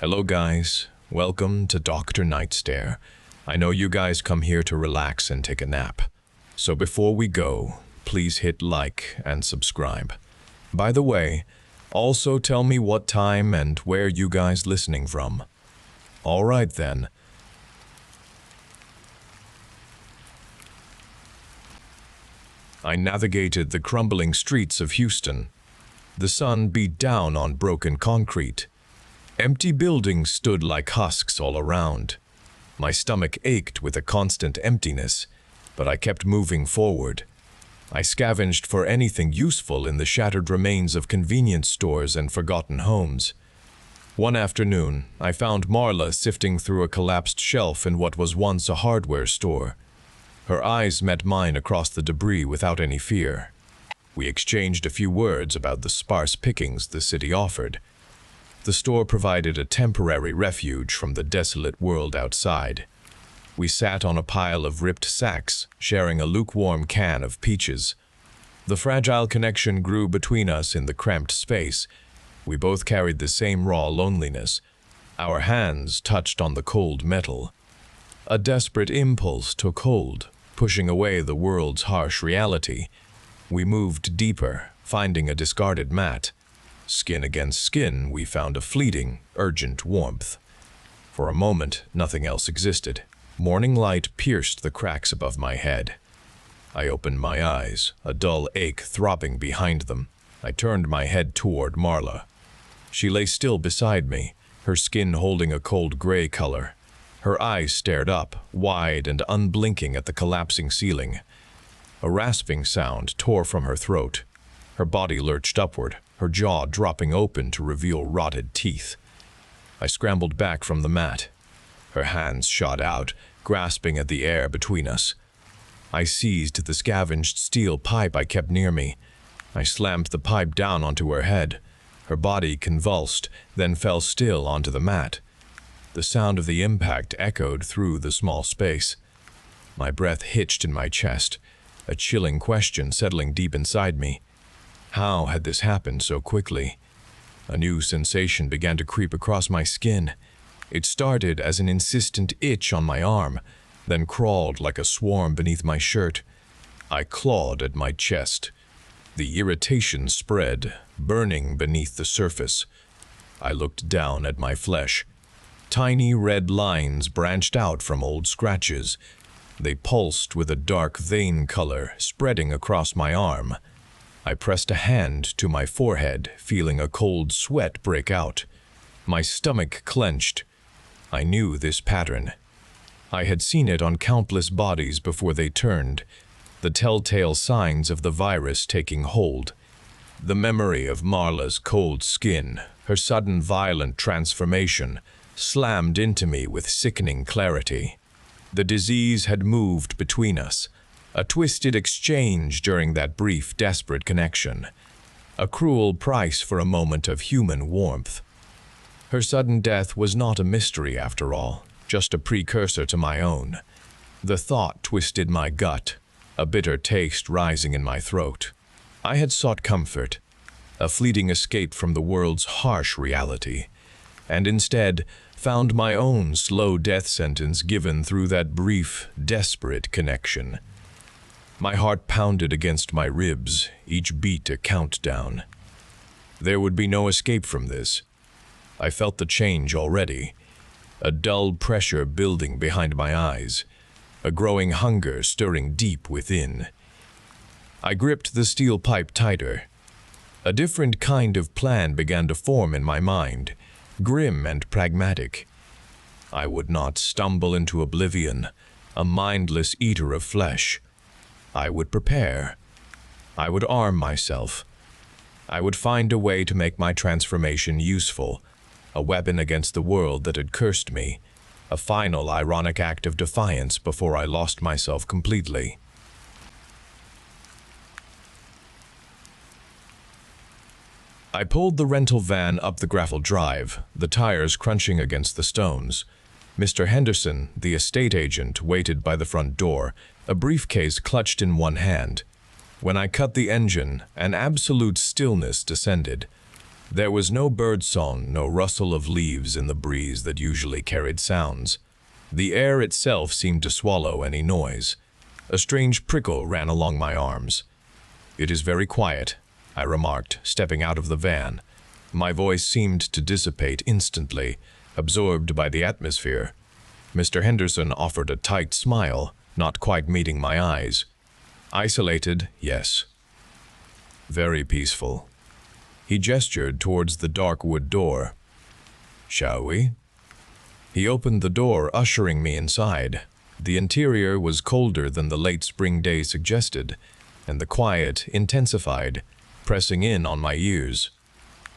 Hello guys, welcome to DrNightStare. I know you guys come here to relax and take a nap. So before we go, please hit like and subscribe. By the way, also tell me what time and where you guys listening from. Alright then. I navigated the crumbling streets of Houston. The sun beat down on broken concrete. Empty buildings stood like husks all around. My stomach ached with a constant emptiness, but I kept moving forward. I scavenged for anything useful in the shattered remains of convenience stores and forgotten homes. One afternoon, I found Marla sifting through a collapsed shelf in what was once a hardware store. Her eyes met mine across the debris without any fear. We exchanged a few words about the sparse pickings the city offered. The store provided a temporary refuge from the desolate world outside. We sat on a pile of ripped sacks, sharing a lukewarm can of peaches. The fragile connection grew between us in the cramped space. We both carried the same raw loneliness. Our hands touched on the cold metal. A desperate impulse took hold, pushing away the world's harsh reality. We moved deeper, finding a discarded mat. Skin against skin, we found a fleeting, urgent warmth. For a moment, nothing else existed. Morning light pierced the cracks above my head. I opened my eyes, a dull ache throbbing behind them. I turned my head toward Marla. She lay still beside me, her skin holding a cold gray color. Her eyes stared up, wide and unblinking at the collapsing ceiling. A rasping sound tore from her throat. Her body lurched upward, her jaw dropping open to reveal rotted teeth. I scrambled back from the mat. Her hands shot out, grasping at the air between us. I seized the scavenged steel pipe I kept near me. I slammed the pipe down onto her head. Her body convulsed, then fell still onto the mat. The sound of the impact echoed through the small space. My breath hitched in my chest, a chilling question settling deep inside me. How had this happened so quickly? A new sensation began to creep across my skin. It started as an insistent itch on my arm, then crawled like a swarm beneath my shirt. I clawed at my chest. The irritation spread, burning beneath the surface. I looked down at my flesh. Tiny red lines branched out from old scratches. They pulsed with a dark vein color spreading across my arm. I pressed a hand to my forehead, feeling a cold sweat break out. My stomach clenched. I knew this pattern. I had seen it on countless bodies before they turned, the telltale signs of the virus taking hold. The memory of Marla's cold skin, her sudden violent transformation, slammed into me with sickening clarity. The disease had moved between us, a twisted exchange during that brief, desperate connection. A cruel price for a moment of human warmth. Her sudden death was not a mystery after all, just a precursor to my own. The thought twisted my gut, a bitter taste rising in my throat. I had sought comfort, a fleeting escape from the world's harsh reality, and instead found my own slow death sentence given through that brief, desperate connection. My heart pounded against my ribs, each beat a countdown. There would be no escape from this. I felt the change already, a dull pressure building behind my eyes, a growing hunger stirring deep within. I gripped the steel pipe tighter. A different kind of plan began to form in my mind, grim and pragmatic. I would not stumble into oblivion, a mindless eater of flesh. I would prepare. I would arm myself. I would find a way to make my transformation useful, a weapon against the world that had cursed me, a final ironic act of defiance before I lost myself completely. I pulled the rental van up the gravel drive, the tires crunching against the stones. Mr. Henderson, the estate agent, waited by the front door, a briefcase clutched in one hand. When I cut the engine, an absolute stillness descended. There was no birdsong, no rustle of leaves in the breeze that usually carried sounds. The air itself seemed to swallow any noise. A strange prickle ran along my arms. "It is very quiet," I remarked, stepping out of the van. My voice seemed to dissipate instantly, absorbed by the atmosphere. Mr. Henderson offered a tight smile, not quite meeting my eyes. "Isolated, yes. Very peaceful." He gestured towards the dark wood door. "Shall we?" He opened the door, ushering me inside. The interior was colder than the late spring day suggested, and the quiet intensified, pressing in on my ears.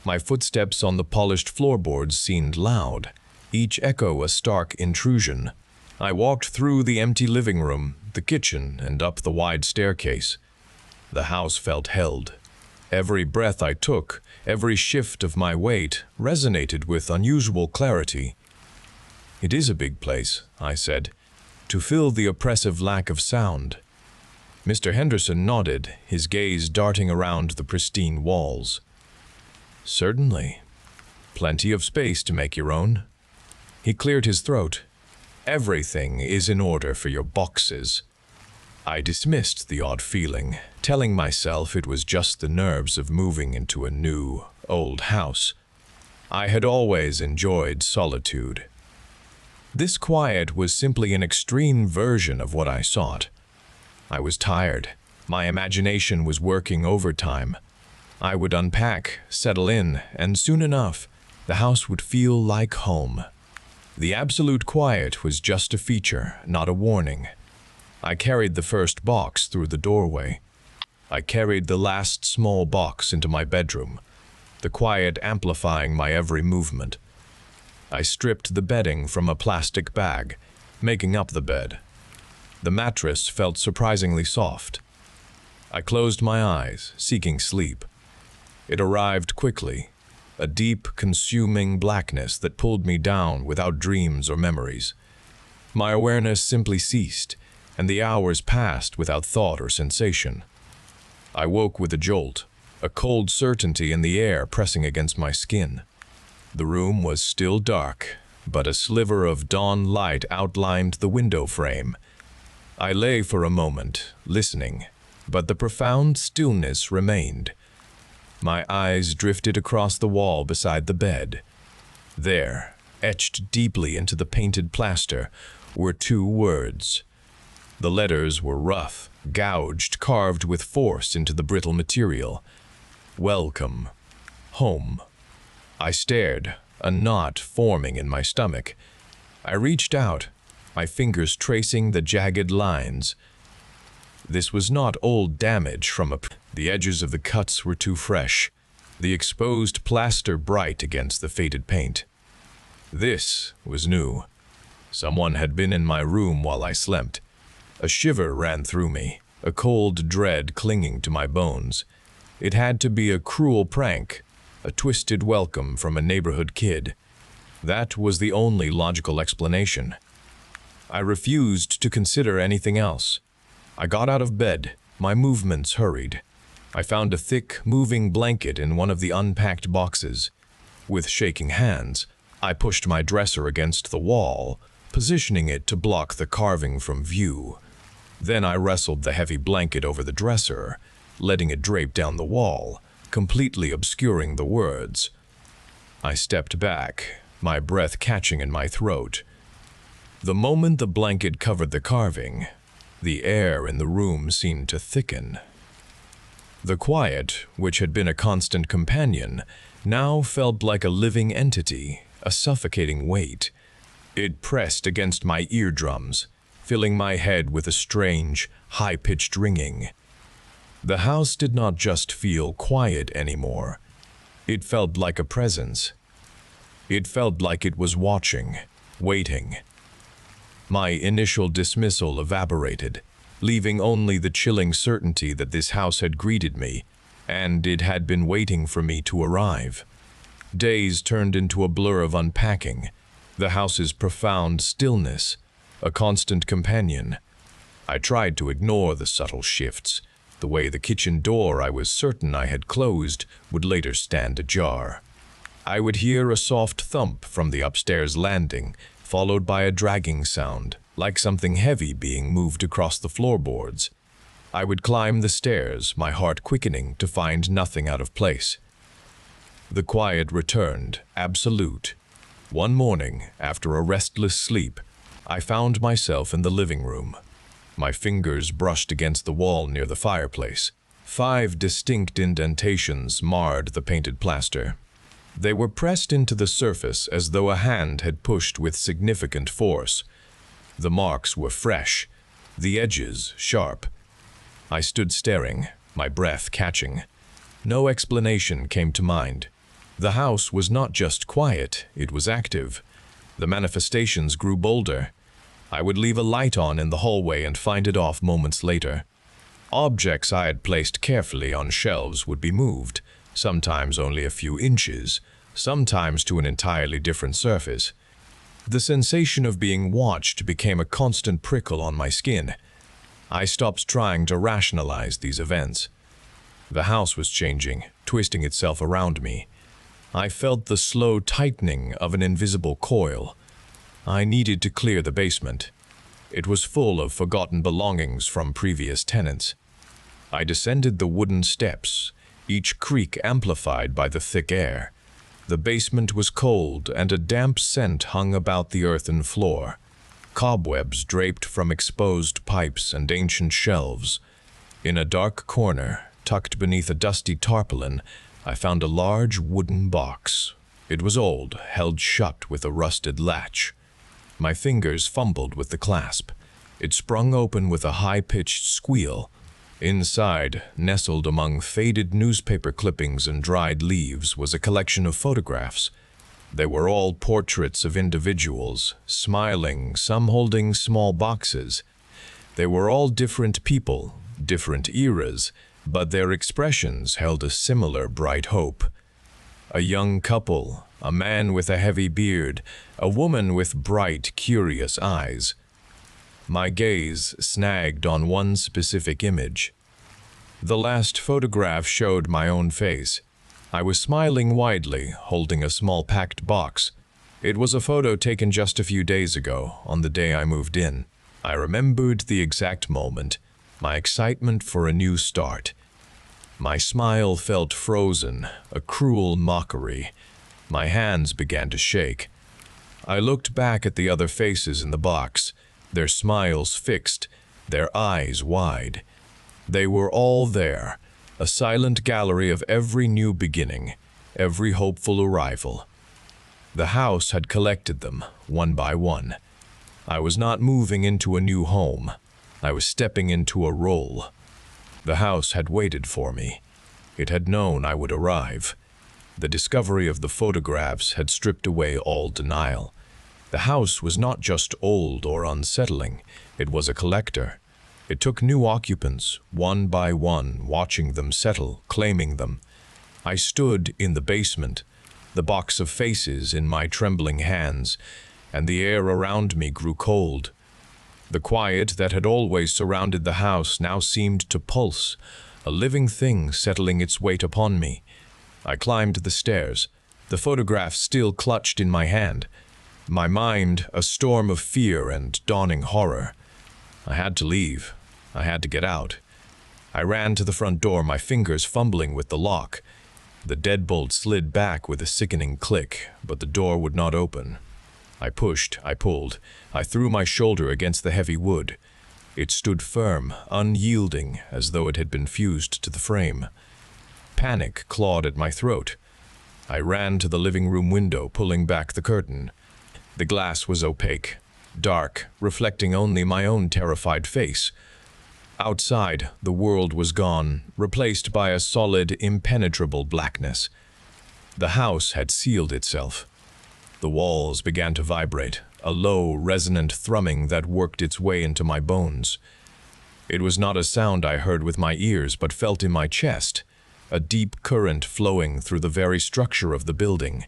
My footsteps on the polished floorboards seemed loud, each echo a stark intrusion. I walked through the empty living room, the kitchen, and up the wide staircase. The house felt held. Every breath I took, every shift of my weight, resonated with unusual clarity. "It is a big place," I said, "to fill the oppressive lack of sound." Mr. Henderson nodded, his gaze darting around the pristine walls. "Certainly. Plenty of space to make your own." He cleared his throat. "Everything is in order for your boxes." I dismissed the odd feeling, telling myself it was just the nerves of moving into a new, old house. I had always enjoyed solitude. This quiet was simply an extreme version of what I sought. I was tired. My imagination was working overtime. I would unpack, settle in, and soon enough, the house would feel like home. The absolute quiet was just a feature, not a warning. I carried the first box through the doorway. I carried the last small box into my bedroom, the quiet amplifying my every movement. I stripped the bedding from a plastic bag, making up the bed. The mattress felt surprisingly soft. I closed my eyes, seeking sleep. It arrived quickly, a deep, consuming blackness that pulled me down without dreams or memories. My awareness simply ceased, and the hours passed without thought or sensation. I woke with a jolt, a cold certainty in the air pressing against my skin. The room was still dark, but a sliver of dawn light outlined the window frame. I lay for a moment, listening, but the profound stillness remained. My eyes drifted across the wall beside the bed. There, etched deeply into the painted plaster, were two words. The letters were rough, gouged, carved with force into the brittle material. "Welcome. Home." I stared, a knot forming in my stomach. I reached out, my fingers tracing the jagged lines. This was not old damage from the edges of the cuts were too fresh, the exposed plaster bright against the faded paint. This was new. Someone had been in my room while I slept. A shiver ran through me, a cold dread clinging to my bones. It had to be a cruel prank, a twisted welcome from a neighborhood kid. That was the only logical explanation. I refused to consider anything else. I got out of bed, my movements hurried. I found a thick, moving blanket in one of the unpacked boxes. With shaking hands, I pushed my dresser against the wall, positioning it to block the carving from view. Then I wrestled the heavy blanket over the dresser, letting it drape down the wall, completely obscuring the words. I stepped back, my breath catching in my throat. The moment the blanket covered the carving, the air in the room seemed to thicken. The quiet, which had been a constant companion, now felt like a living entity, a suffocating weight. It pressed against my eardrums, filling my head with a strange, high-pitched ringing. The house did not just feel quiet anymore. It felt like a presence. It felt like it was watching, waiting. My initial dismissal evaporated, leaving only the chilling certainty that this house had greeted me, and it had been waiting for me to arrive. Days turned into a blur of unpacking, the house's profound stillness, a constant companion. I tried to ignore the subtle shifts, the way the kitchen door I was certain I had closed would later stand ajar. I would hear a soft thump from the upstairs landing, followed by a dragging sound, like something heavy being moved across the floorboards. I would climb the stairs, my heart quickening to find nothing out of place. The quiet returned, absolute. One morning, after a restless sleep, I found myself in the living room. My fingers brushed against the wall near the fireplace. 5 distinct indentations marred the painted plaster. They were pressed into the surface as though a hand had pushed with significant force. The marks were fresh, the edges sharp. I stood staring, my breath catching. No explanation came to mind. The house was not just quiet, it was active. The manifestations grew bolder. I would leave a light on in the hallway and find it off moments later. Objects I had placed carefully on shelves would be moved, sometimes only a few inches, sometimes to an entirely different surface. The sensation of being watched became a constant prickle on my skin. I stopped trying to rationalize these events. The house was changing, twisting itself around me. I felt the slow tightening of an invisible coil. I needed to clear the basement. It was full of forgotten belongings from previous tenants. I descended the wooden steps, each creak amplified by the thick air. The basement was cold, and a damp scent hung about the earthen floor. Cobwebs draped from exposed pipes and ancient shelves. In a dark corner, tucked beneath a dusty tarpaulin, I found a large wooden box. It was old, held shut with a rusted latch. My fingers fumbled with the clasp. It sprung open with a high-pitched squeal. Inside, nestled among faded newspaper clippings and dried leaves, was a collection of photographs. They were all portraits of individuals, smiling, some holding small boxes. They were all different people, different eras, but their expressions held a similar bright hope. A young couple, a man with a heavy beard, a woman with bright, curious eyes. My gaze snagged on one specific image. The last photograph showed my own face. I was smiling widely, holding a small packed box. It was a photo taken just a few days ago, on the day I moved in. I remembered the exact moment, my excitement for a new start. My smile felt frozen, a cruel mockery. My hands began to shake. I looked back at the other faces in the box, their smiles fixed, their eyes wide. They were all there, a silent gallery of every new beginning, every hopeful arrival. The house had collected them, one by one. I was not moving into a new home. I was stepping into a role. The house had waited for me. It had known I would arrive. The discovery of the photographs had stripped away all denial. The house was not just old or unsettling, it was a collector. It took new occupants, one by one, watching them settle, claiming them. I stood in the basement, the box of faces in my trembling hands, and the air around me grew cold. The quiet that had always surrounded the house now seemed to pulse, a living thing settling its weight upon me. I climbed the stairs, the photograph still clutched in my hand. My mind a storm of fear and dawning horror. I had to leave. I had to get out. I ran to the front door, my fingers fumbling with the lock. The deadbolt slid back with a sickening click, but the door would not open. I pushed, I pulled, I threw my shoulder against the heavy wood. It stood firm, unyielding, as though it had been fused to the frame. Panic clawed at my throat. I ran to the living room window, pulling back the curtain. The glass was opaque, dark, reflecting only my own terrified face. Outside, the world was gone, replaced by a solid, impenetrable blackness. The house had sealed itself. The walls began to vibrate, a low, resonant thrumming that worked its way into my bones. It was not a sound I heard with my ears, but felt in my chest, a deep current flowing through the very structure of the building.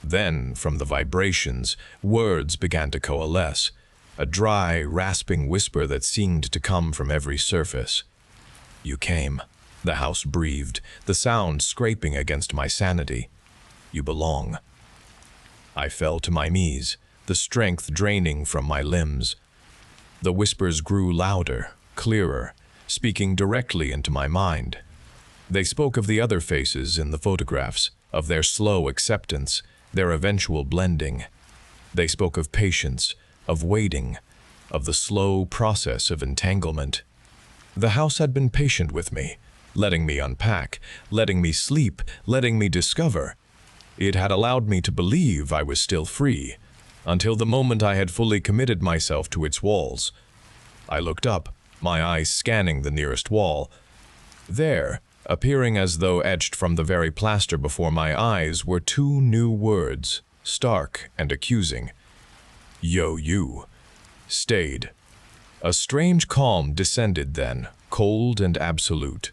Then, from the vibrations, words began to coalesce, a dry, rasping whisper that seemed to come from every surface. "You came," the house breathed, the sound scraping against my sanity. You belong." I fell to my knees, the strength draining from my limbs. The whispers grew louder, clearer, speaking directly into my mind. They spoke of the other faces in the photographs, of their slow acceptance, their eventual blending. They spoke of patience, of waiting, of the slow process of entanglement. The house had been patient with me, letting me unpack, letting me sleep, letting me discover. It had allowed me to believe I was still free, until the moment I had fully committed myself to its walls. I looked up, my eyes scanning the nearest wall. There, appearing as though etched from the very plaster before my eyes, were two new words, stark and accusing. "Yo, you." Stayed. A strange calm descended then, cold and absolute.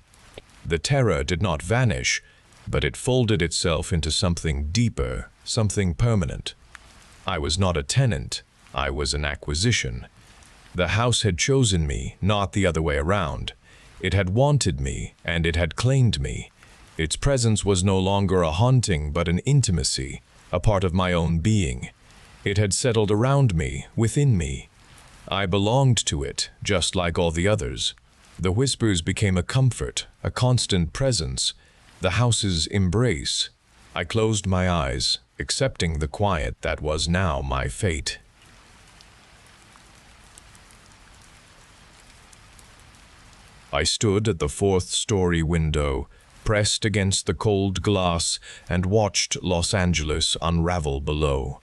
The terror did not vanish, but it folded itself into something deeper, something permanent. I was not a tenant, I was an acquisition. The house had chosen me, not the other way around. It had wanted me, and it had claimed me. Its presence was no longer a haunting, but an intimacy, a part of my own being. It had settled around me, within me. I belonged to it, just like all the others. The whispers became a comfort, a constant presence, the house's embrace. I closed my eyes, accepting the quiet that was now my fate. I stood at the fourth-story window, pressed against the cold glass, and watched Los Angeles unravel below.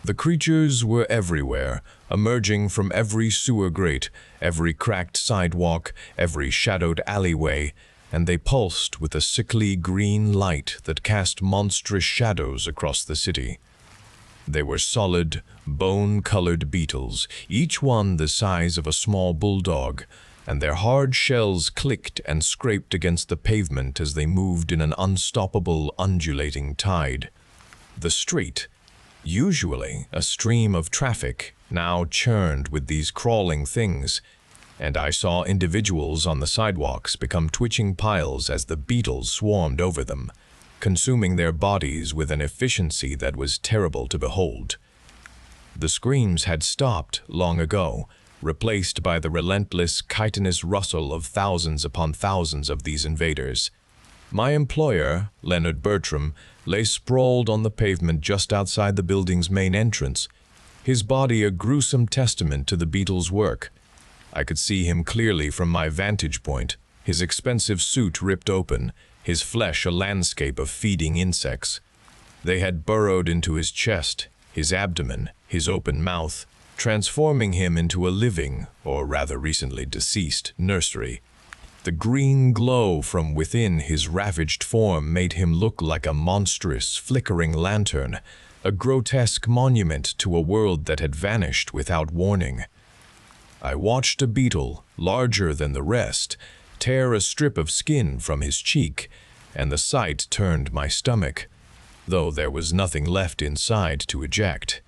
The creatures were everywhere, emerging from every sewer grate, every cracked sidewalk, every shadowed alleyway, and they pulsed with a sickly green light that cast monstrous shadows across the city. They were solid, bone-colored beetles, each one the size of a small bulldog, and their hard shells clicked and scraped against the pavement as they moved in an unstoppable, undulating tide. The street, usually a stream of traffic, now churned with these crawling things, and I saw individuals on the sidewalks become twitching piles as the beetles swarmed over them, consuming their bodies with an efficiency that was terrible to behold. The screams had stopped long ago, replaced by the relentless, chitinous rustle of thousands upon thousands of these invaders. My employer, Leonard Bertram, lay sprawled on the pavement just outside the building's main entrance, his body a gruesome testament to the beetles' work. I could see him clearly from my vantage point, his expensive suit ripped open, his flesh a landscape of feeding insects. They had burrowed into his chest, his abdomen, his open mouth, transforming him into a living, or rather recently deceased, nursery. The green glow from within his ravaged form made him look like a monstrous, flickering lantern, a grotesque monument to a world that had vanished without warning. I watched a beetle, larger than the rest, tear a strip of skin from his cheek, and the sight turned my stomach, though there was nothing left inside to eject.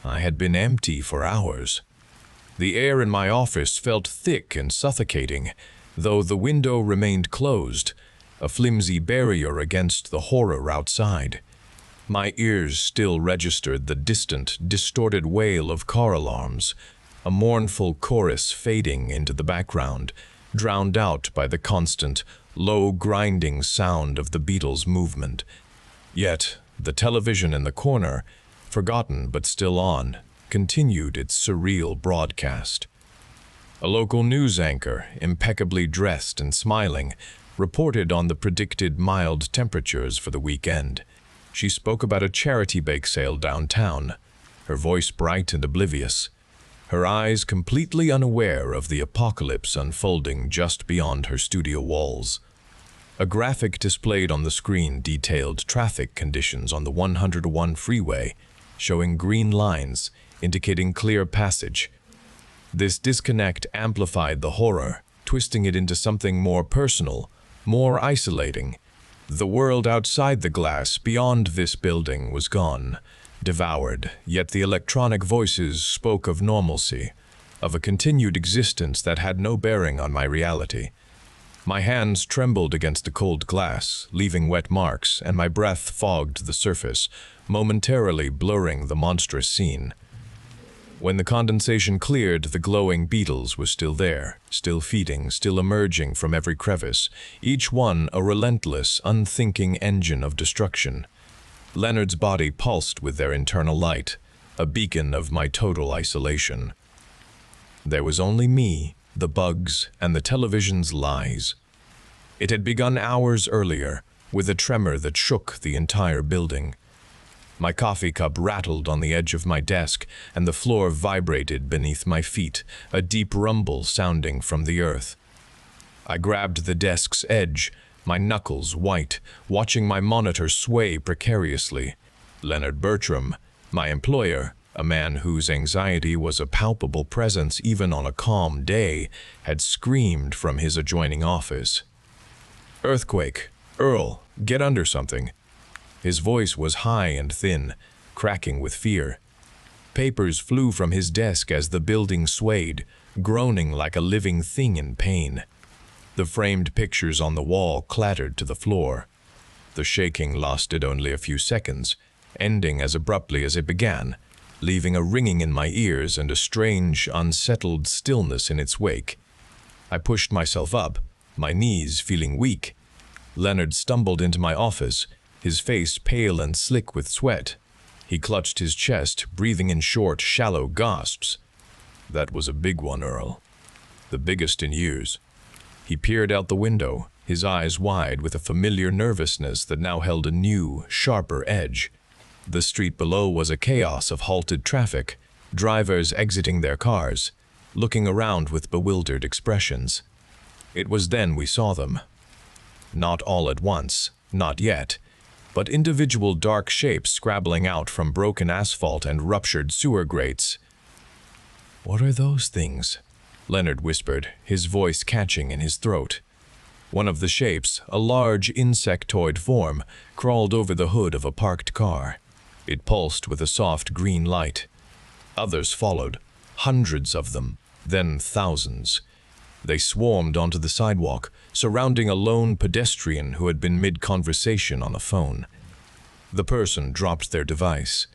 I had been empty for hours. The air in my office felt thick and suffocating, though the window remained closed, a flimsy barrier against the horror outside. My ears still registered the distant, distorted wail of car alarms, a mournful chorus fading into the background, drowned out by the constant, low grinding sound of the beetles' movement. Yet, the television in the corner, forgotten but still on, continued its surreal broadcast. A local news anchor, impeccably dressed and smiling, reported on the predicted mild temperatures for the weekend. She spoke about a charity bake sale downtown, her voice bright and oblivious, her eyes completely unaware of the apocalypse unfolding just beyond her studio walls. A graphic displayed on the screen detailed traffic conditions on the 101 freeway, showing green lines indicating clear passage. This disconnect amplified the horror, twisting it into something more personal, more isolating. The world outside the glass, beyond this building, was gone, devoured, yet the electronic voices spoke of normalcy, of a continued existence that had no bearing on my reality. My hands trembled against the cold glass, leaving wet marks, and my breath fogged the surface, momentarily blurring the monstrous scene. When the condensation cleared, the glowing beetles were still there, still feeding, still emerging from every crevice, each one a relentless, unthinking engine of destruction. Leonard's body pulsed with their internal light, a beacon of my total isolation. There was only me, the bugs, and the television's lies. It had begun hours earlier, with a tremor that shook the entire building. My coffee cup rattled on the edge of my desk, and the floor vibrated beneath my feet, a deep rumble sounding from the earth. I grabbed the desk's edge, my knuckles white, watching my monitor sway precariously. Leonard Bertram, my employer, a man whose anxiety was a palpable presence even on a calm day, had screamed from his adjoining office. "Earthquake! Earl, get under something." His voice was high and thin, cracking with fear. Papers flew from his desk as the building swayed, groaning like a living thing in pain. The framed pictures on the wall clattered to the floor. The shaking lasted only a few seconds, ending as abruptly as it began, leaving a ringing in my ears and a strange, unsettled stillness in its wake. I pushed myself up, my knees feeling weak. Leonard stumbled into my office, his face pale and slick with sweat. He clutched his chest, breathing in short, shallow gasps. "That was a big one, Earl. The biggest in years." He peered out the window, his eyes wide with a familiar nervousness that now held a new, sharper edge. The street below was a chaos of halted traffic, drivers exiting their cars, looking around with bewildered expressions. It was then we saw them. Not all at once, not yet, but individual dark shapes scrabbling out from broken asphalt and ruptured sewer grates. "What are those things?" Leonard whispered, his voice catching in his throat. One of the shapes, a large insectoid form, crawled over the hood of a parked car. It pulsed with a soft green light. Others followed, hundreds of them, then thousands. They swarmed onto the sidewalk, surrounding a lone pedestrian who had been mid-conversation on a phone. The person dropped their device.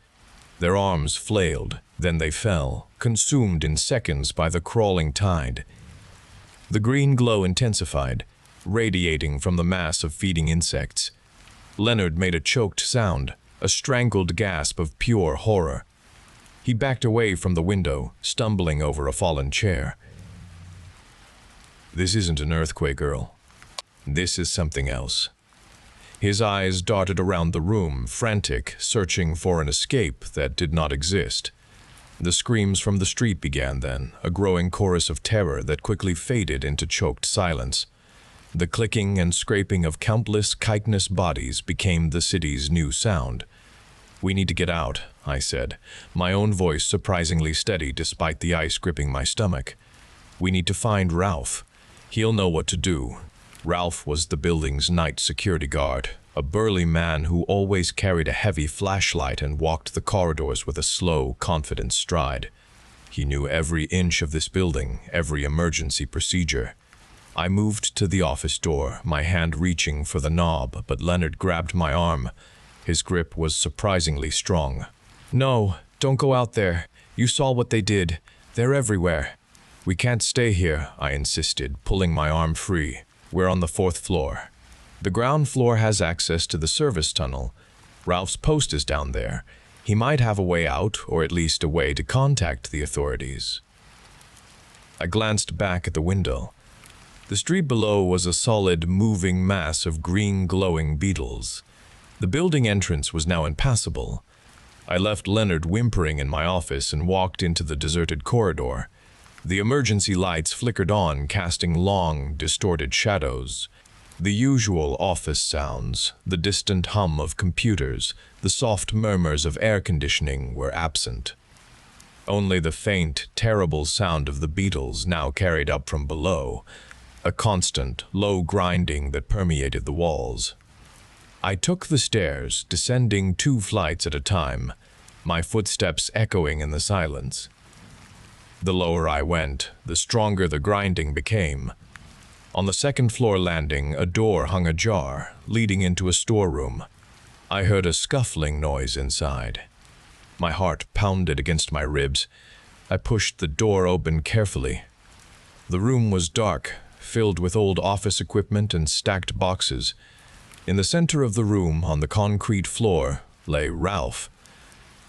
Their arms flailed, then they fell, consumed in seconds by the crawling tide. The green glow intensified, radiating from the mass of feeding insects. Leonard made a choked sound, a strangled gasp of pure horror. He backed away from the window, stumbling over a fallen chair. "This isn't an earthquake, Earl. This is something else." His eyes darted around the room, frantic, searching for an escape that did not exist. The screams from the street began then, a growing chorus of terror that quickly faded into choked silence. The clicking and scraping of countless chitinous bodies became the city's new sound. "We need to get out," I said, my own voice surprisingly steady despite the ice gripping my stomach. "We need to find Ralph. He'll know what to do." Ralph was the building's night security guard, a burly man who always carried a heavy flashlight and walked the corridors with a slow, confident stride. He knew every inch of this building, every emergency procedure. I moved to the office door, my hand reaching for the knob, but Leonard grabbed my arm. His grip was surprisingly strong. "No, don't go out there. You saw what they did. They're everywhere." "We can't stay here," I insisted, pulling my arm free. "We're on the 4th floor. The ground floor has access to the service tunnel. Ralph's post is down there. He might have a way out, or at least a way to contact the authorities." I glanced back at the window. The street below was a solid, moving mass of green glowing beetles. The building entrance was now impassable. I left Leonard whimpering in my office and walked into the deserted corridor. The emergency lights flickered on, casting long, distorted shadows. The usual office sounds, the distant hum of computers, the soft murmurs of air conditioning were absent. Only the faint, terrible sound of the beetles now carried up from below, a constant, low grinding that permeated the walls. I took the stairs, descending 2 flights at a time, my footsteps echoing in the silence. The lower I went, the stronger the grinding became. On the second-floor landing, a door hung ajar, leading into a storeroom. I heard a scuffling noise inside. My heart pounded against my ribs. I pushed the door open carefully. The room was dark, filled with old office equipment and stacked boxes. In the center of the room, on the concrete floor, lay Ralph.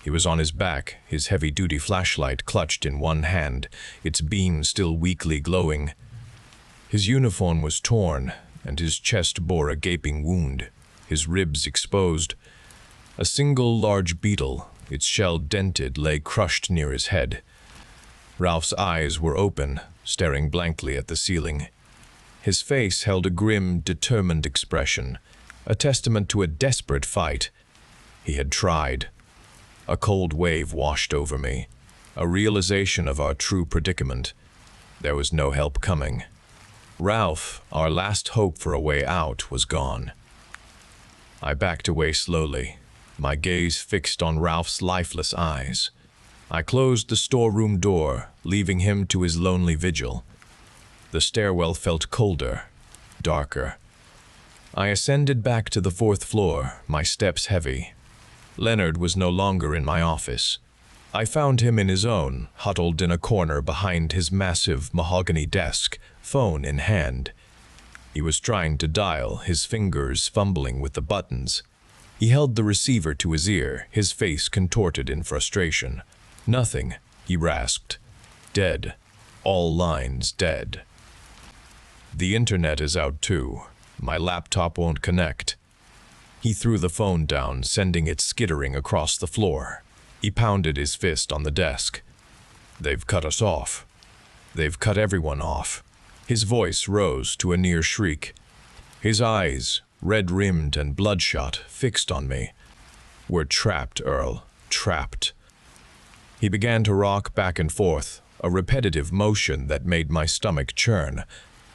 He was on his back, his heavy-duty flashlight clutched in one hand, its beam still weakly glowing. His uniform was torn, and his chest bore a gaping wound, his ribs exposed. A single large beetle, its shell dented, lay crushed near his head. Ralph's eyes were open, staring blankly at the ceiling. His face held a grim, determined expression, a testament to a desperate fight. He had tried. A cold wave washed over me, a realization of our true predicament. There was no help coming. Ralph, our last hope for a way out, was gone. I backed away slowly, my gaze fixed on Ralph's lifeless eyes. I closed the storeroom door, leaving him to his lonely vigil. The stairwell felt colder, darker. I ascended back to the fourth floor, my steps heavy. Leonard was no longer in my office. I found him in his own, huddled in a corner behind his massive mahogany desk, phone in hand. He was trying to dial, his fingers fumbling with the buttons. He held the receiver to his ear, his face contorted in frustration. "Nothing," he rasped. "Dead. All lines dead. The internet is out too. My laptop won't connect." He threw the phone down, sending it skittering across the floor. He pounded his fist on the desk. "They've cut us off. They've cut everyone off." His voice rose to a near shriek. His eyes, red-rimmed and bloodshot, fixed on me. "We're trapped, Earl. Trapped." He began to rock back and forth, a repetitive motion that made my stomach churn.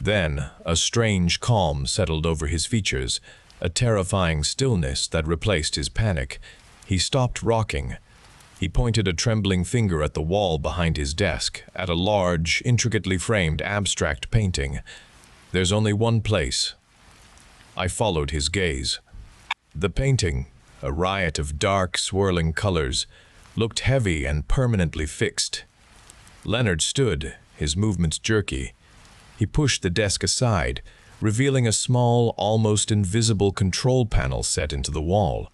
Then, a strange calm settled over his features, a terrifying stillness that replaced his panic. He stopped rocking. He pointed a trembling finger at the wall behind his desk, at a large, intricately framed abstract painting. "There's only one place." I followed his gaze. The painting, a riot of dark, swirling colors, looked heavy and permanently fixed. Leonard stood, his movements jerky. He pushed the desk aside, revealing a small, almost invisible control panel set into the wall.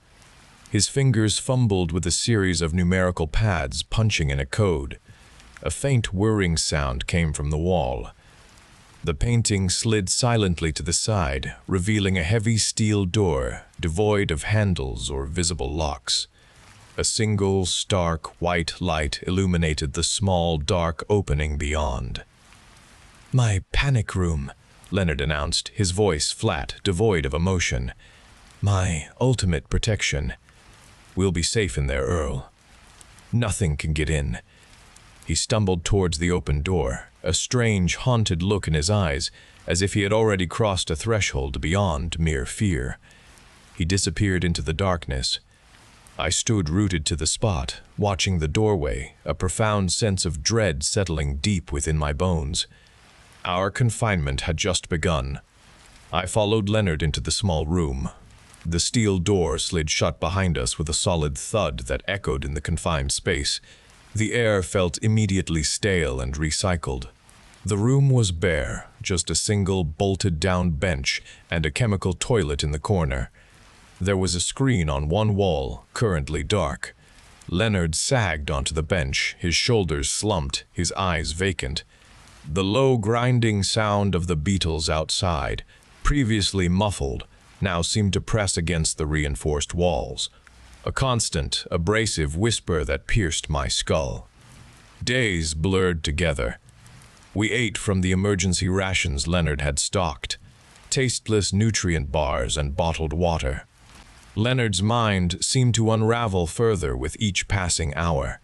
His fingers fumbled with a series of numerical pads punching in a code. A faint whirring sound came from the wall. The painting slid silently to the side, revealing a heavy steel door, devoid of handles or visible locks. A single, stark, white light illuminated the small, dark opening beyond. "My panic room," Leonard announced, his voice flat, devoid of emotion. "My ultimate protection. We'll be safe in there, Earl. Nothing can get in." He stumbled towards the open door, a strange, haunted look in his eyes, as if he had already crossed a threshold beyond mere fear. He disappeared into the darkness. I stood rooted to the spot, watching the doorway, a profound sense of dread settling deep within my bones. Our confinement had just begun. I followed Leonard into the small room. The steel door slid shut behind us with a solid thud that echoed in the confined space. The air felt immediately stale and recycled. The room was bare, just a single bolted-down bench and a chemical toilet in the corner. There was a screen on one wall, currently dark. Leonard sagged onto the bench, his shoulders slumped, his eyes vacant. The low grinding sound of the beetles outside, previously muffled, now seemed to press against the reinforced walls. A constant, abrasive whisper that pierced my skull. Days blurred together. We ate from the emergency rations Leonard had stocked, tasteless nutrient bars and bottled water. Leonard's mind seemed to unravel further with each passing hour.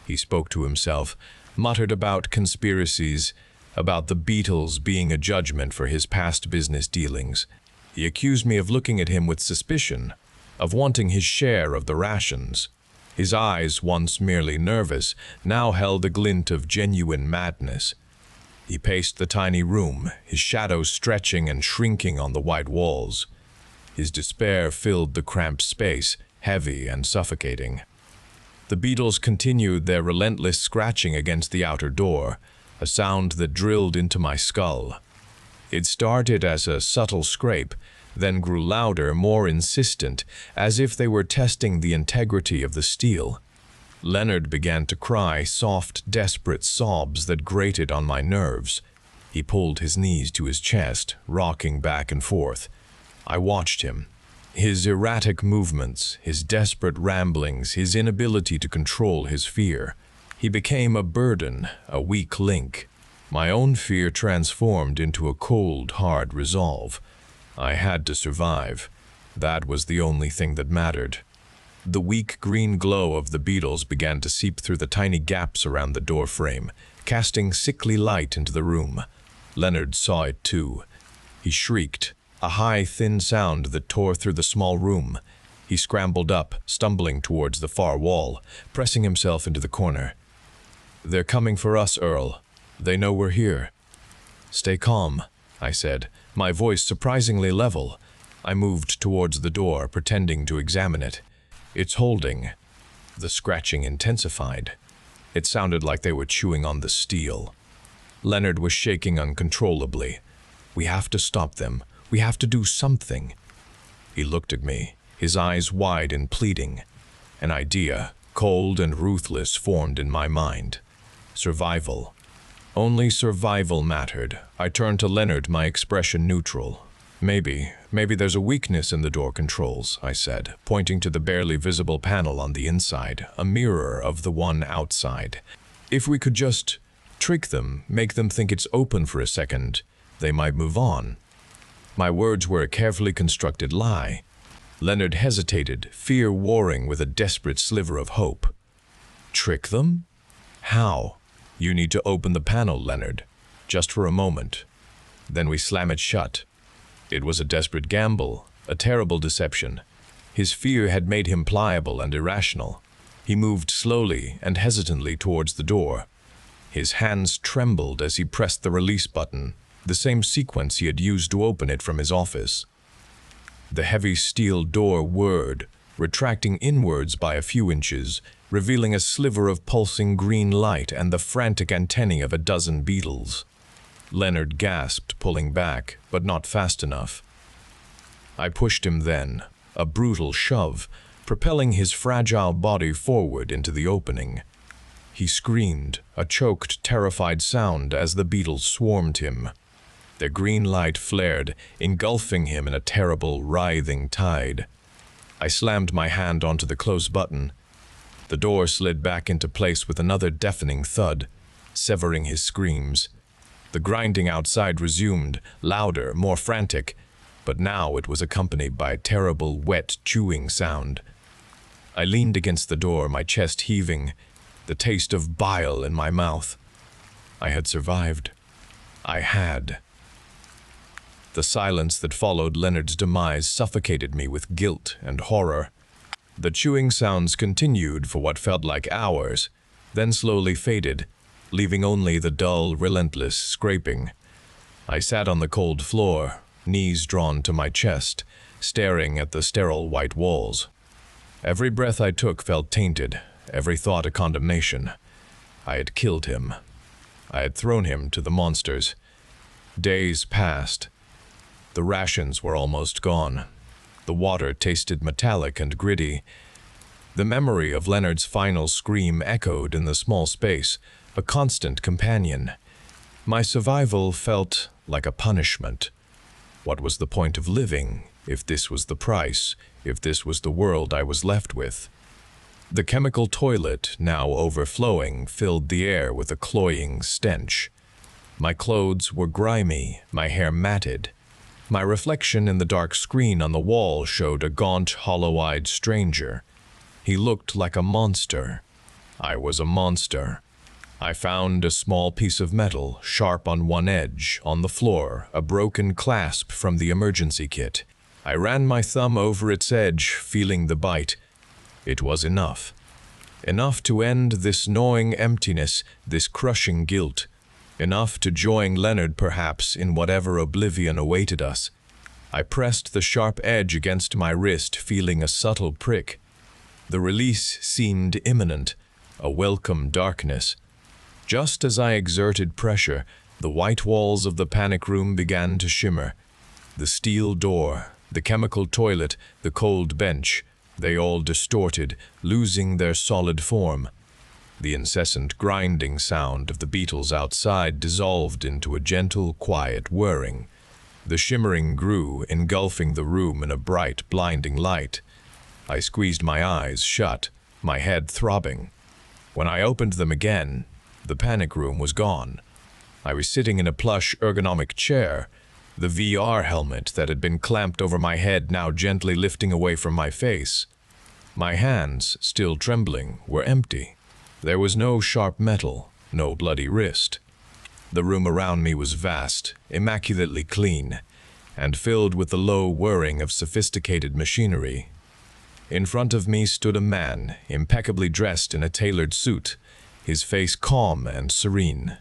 He spoke to himself, muttered about conspiracies, about the beetles being a judgment for his past business dealings. He accused me of looking at him with suspicion, of wanting his share of the rations. His eyes, once merely nervous, now held a glint of genuine madness. He paced the tiny room, his shadows stretching and shrinking on the white walls. His despair filled the cramped space, heavy and suffocating. The beetles continued their relentless scratching against the outer door, a sound that drilled into my skull. It started as a subtle scrape, then grew louder, more insistent, as if they were testing the integrity of the steel. Leonard began to cry, soft, desperate sobs that grated on my nerves. He pulled his knees to his chest, rocking back and forth. I watched him. His erratic movements, his desperate ramblings, his inability to control his fear. He became a burden, a weak link. My own fear transformed into a cold, hard resolve. I had to survive. That was the only thing that mattered. The weak green glow of the beetles began to seep through the tiny gaps around the door frame, casting sickly light into the room. Leonard saw it too. He shrieked, a high, thin sound that tore through the small room. He scrambled up, stumbling towards the far wall, pressing himself into the corner. "They're coming for us, Earl. They know we're here." "Stay calm," I said, my voice surprisingly level. I moved towards the door, pretending to examine it. "It's holding." The scratching intensified. It sounded like they were chewing on the steel. Leonard was shaking uncontrollably. "We have to stop them. We have to do something." He looked at me, his eyes wide and pleading. An idea, cold and ruthless, formed in my mind. Survival. Only survival mattered. I turned to Leonard, my expression neutral. Maybe there's a weakness in the door controls," I said, pointing to the barely visible panel on the inside, a mirror of the one outside. "If we could just trick them, make them think it's open for a second, they might move on." My words were a carefully constructed lie. Leonard hesitated, fear warring with a desperate sliver of hope. "Trick them? How?" "You need to open the panel, Leonard, just for a moment. Then we slam it shut." It was a desperate gamble, a terrible deception. His fear had made him pliable and irrational. He moved slowly and hesitantly towards the door. His hands trembled as he pressed the release button, the same sequence he had used to open it from his office. The heavy steel door whirred, retracting inwards by a few inches, revealing a sliver of pulsing green light and the frantic antennae of a dozen beetles. Leonard gasped, pulling back, but not fast enough. I pushed him then, a brutal shove, propelling his fragile body forward into the opening. He screamed, a choked, terrified sound as the beetles swarmed him. Their green light flared, engulfing him in a terrible, writhing tide. I slammed my hand onto the close button. The door slid back into place with another deafening thud, severing his screams. The grinding outside resumed, louder, more frantic, but now it was accompanied by a terrible, wet, chewing sound. I leaned against the door, my chest heaving, the taste of bile in my mouth. I had survived. I had. The silence that followed Leonard's demise suffocated me with guilt and horror. The chewing sounds continued for what felt like hours, then slowly faded, leaving only the dull, relentless scraping. I sat on the cold floor, knees drawn to my chest, staring at the sterile white walls. Every breath I took felt tainted, every thought a condemnation. I had killed him. I had thrown him to the monsters. Days passed. The rations were almost gone. The water tasted metallic and gritty. The memory of Leonard's final scream echoed in the small space, a constant companion. My survival felt like a punishment. What was the point of living, if this was the price, if this was the world I was left with? The chemical toilet, now overflowing, filled the air with a cloying stench. My clothes were grimy, my hair matted. My reflection in the dark screen on the wall showed a gaunt, hollow-eyed stranger. He looked like a monster. I was a monster. I found a small piece of metal, sharp on one edge, on the floor, a broken clasp from the emergency kit. I ran my thumb over its edge, feeling the bite. It was enough. Enough to end this gnawing emptiness, this crushing guilt. Enough to join Leonard perhaps in whatever oblivion awaited us. I pressed the sharp edge against my wrist, feeling a subtle prick. The release seemed imminent, a welcome darkness. Just as I exerted pressure, the white walls of the panic room began to shimmer. The steel door, the chemical toilet, the cold bench, they all distorted, losing their solid form. The incessant grinding sound of the beetles outside dissolved into a gentle, quiet whirring. The shimmering grew, engulfing the room in a bright, blinding light. I squeezed my eyes shut, my head throbbing. When I opened them again, the panic room was gone. I was sitting in a plush, ergonomic chair, the VR helmet that had been clamped over my head now gently lifting away from my face. My hands, still trembling, were empty. There was no sharp metal, no bloody wrist. The room around me was vast, immaculately clean, and filled with the low whirring of sophisticated machinery. In front of me stood a man, impeccably dressed in a tailored suit, his face calm and serene.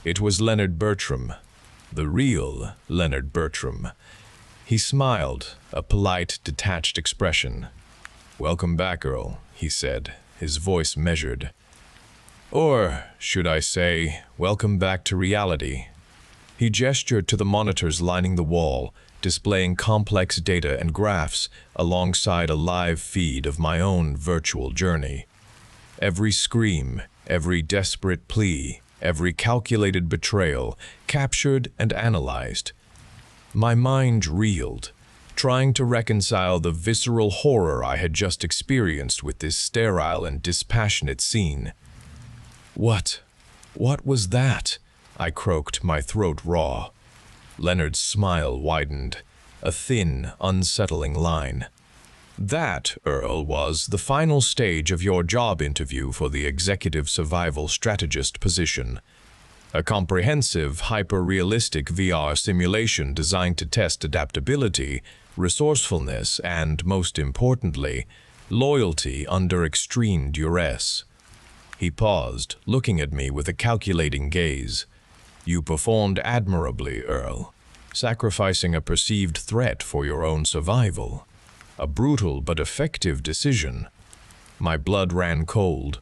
It was Leonard Bertram, the real Leonard Bertram. He smiled, a polite, detached expression. "Welcome back, Earl," he said, his voice measured. "Or, should I say, welcome back to reality." He gestured to the monitors lining the wall, displaying complex data and graphs alongside a live feed of my own virtual journey. Every scream, every desperate plea, every calculated betrayal, captured and analyzed. My mind reeled, trying to reconcile the visceral horror I had just experienced with this sterile and dispassionate scene. What was that?" I croaked, my throat raw. Leonard's smile widened, a thin, unsettling line. "That, Earl, was the final stage of your job interview for the Executive Survival Strategist position. A comprehensive, hyper-realistic VR simulation designed to test adaptability, resourcefulness, and, most importantly, loyalty under extreme duress." He paused, looking at me with a calculating gaze. "You performed admirably, Earl, sacrificing a perceived threat for your own survival. A brutal but effective decision." My blood ran cold.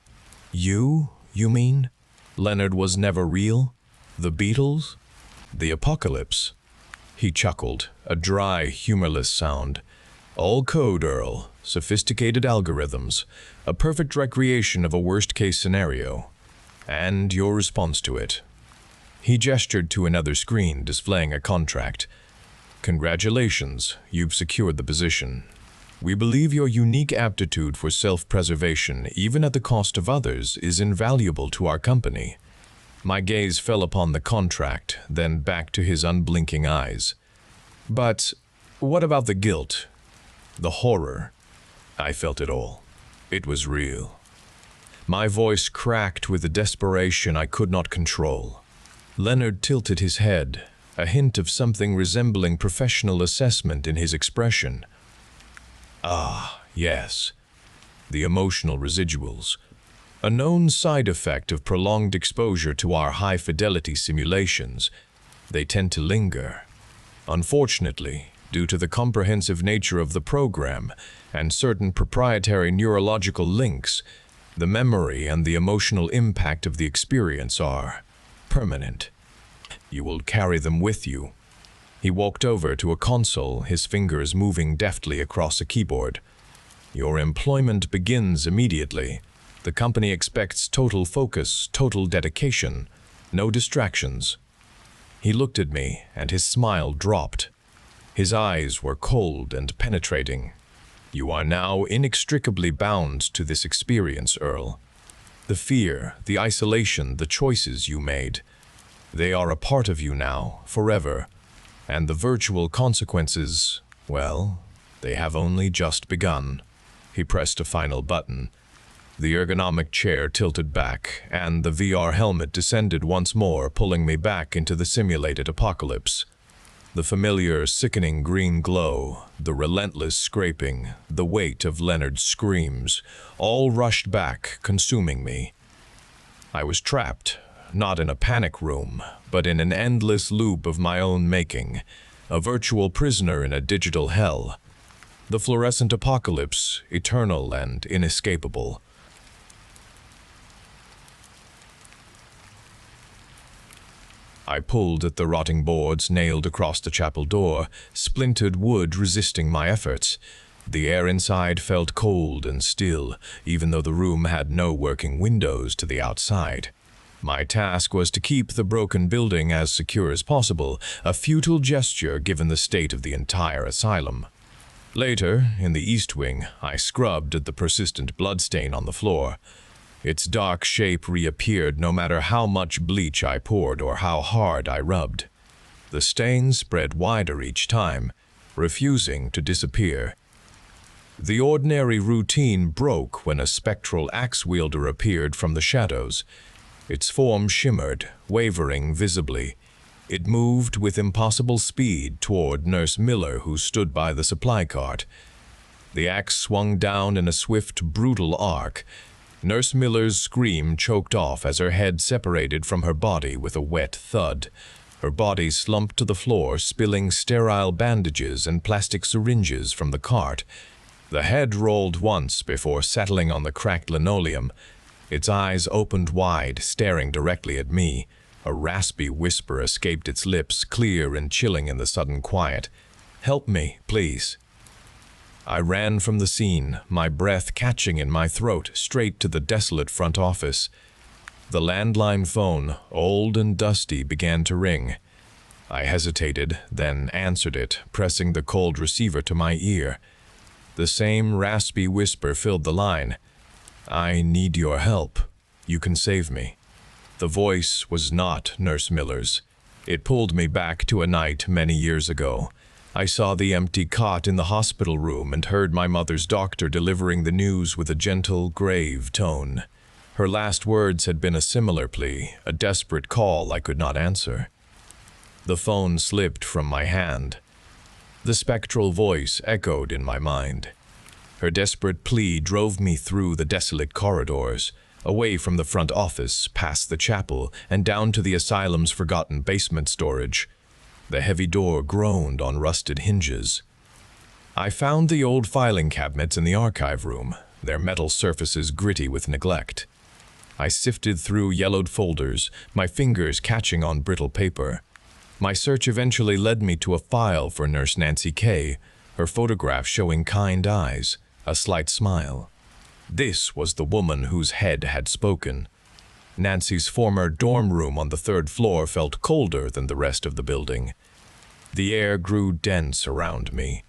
You mean? Leonard was never real? The beetles? The apocalypse? He chuckled, a dry, humorless sound. "All code, Earl. Sophisticated algorithms. A perfect recreation of a worst-case scenario. And your response to it." He gestured to another screen displaying a contract. "Congratulations, you've secured the position. We believe your unique aptitude for self-preservation, even at the cost of others, is invaluable to our company." My gaze fell upon the contract, then back to his unblinking eyes. "But what about the guilt? The horror?" I felt it all. It was real. My voice cracked with a desperation I could not control. Leonard tilted his head, a hint of something resembling professional assessment in his expression. "Ah, yes. The emotional residuals. A known side effect of prolonged exposure to our high-fidelity simulations. They tend to linger. Unfortunately, due to the comprehensive nature of the program and certain proprietary neurological links, the memory and the emotional impact of the experience are permanent. You will carry them with you." He walked over to a console, his fingers moving deftly across a keyboard. "Your employment begins immediately. The company expects total focus, total dedication, no distractions." He looked at me, and his smile dropped. His eyes were cold and penetrating. "You are now inextricably bound to this experience, Earl. The fear, the isolation, the choices you made, they are a part of you now, forever. And the virtual consequences, well, they have only just begun." He pressed a final button. The ergonomic chair tilted back, and the VR helmet descended once more, pulling me back into the simulated apocalypse. The familiar, sickening green glow, the relentless scraping, the weight of Leonard's screams, all rushed back, consuming me. I was trapped, not in a panic room, but in an endless loop of my own making, a virtual prisoner in a digital hell. The fluorescent apocalypse, eternal and inescapable. I pulled at the rotting boards nailed across the chapel door, splintered wood resisting my efforts. The air inside felt cold and still, even though the room had no working windows to the outside. My task was to keep the broken building as secure as possible, a futile gesture given the state of the entire asylum. Later, in the east wing, I scrubbed at the persistent bloodstain on the floor. Its dark shape reappeared no matter how much bleach I poured or how hard I rubbed. The stain spread wider each time, refusing to disappear. The ordinary routine broke when a spectral axe-wielder appeared from the shadows. Its form shimmered, wavering visibly. It moved with impossible speed toward Nurse Miller, who stood by the supply cart. The axe swung down in a swift, brutal arc. Nurse Miller's scream choked off as her head separated from her body with a wet thud. Her body slumped to the floor, spilling sterile bandages and plastic syringes from the cart. The head rolled once before settling on the cracked linoleum. Its eyes opened wide, staring directly at me. A raspy whisper escaped its lips, clear and chilling in the sudden quiet. "Help me, please." I ran from the scene, my breath catching in my throat, straight to the desolate front office. The landline phone, old and dusty, began to ring. I hesitated, then answered it, pressing the cold receiver to my ear. The same raspy whisper filled the line. "I need your help. You can save me." The voice was not Nurse Miller's. It pulled me back to a night many years ago. I saw the empty cot in the hospital room and heard my mother's doctor delivering the news with a gentle, grave tone. Her last words had been a similar plea, a desperate call I could not answer. The phone slipped from my hand. The spectral voice echoed in my mind. Her desperate plea drove me through the desolate corridors, away from the front office, past the chapel, and down to the asylum's forgotten basement storage. The heavy door groaned on rusted hinges. I found the old filing cabinets in the archive room, their metal surfaces gritty with neglect. I sifted through yellowed folders, my fingers catching on brittle paper. My search eventually led me to a file for Nurse Nancy K., her photograph showing kind eyes, a slight smile. This was the woman whose head had spoken. Nancy's former dorm room on the 3rd floor felt colder than the rest of the building. The air grew dense around me.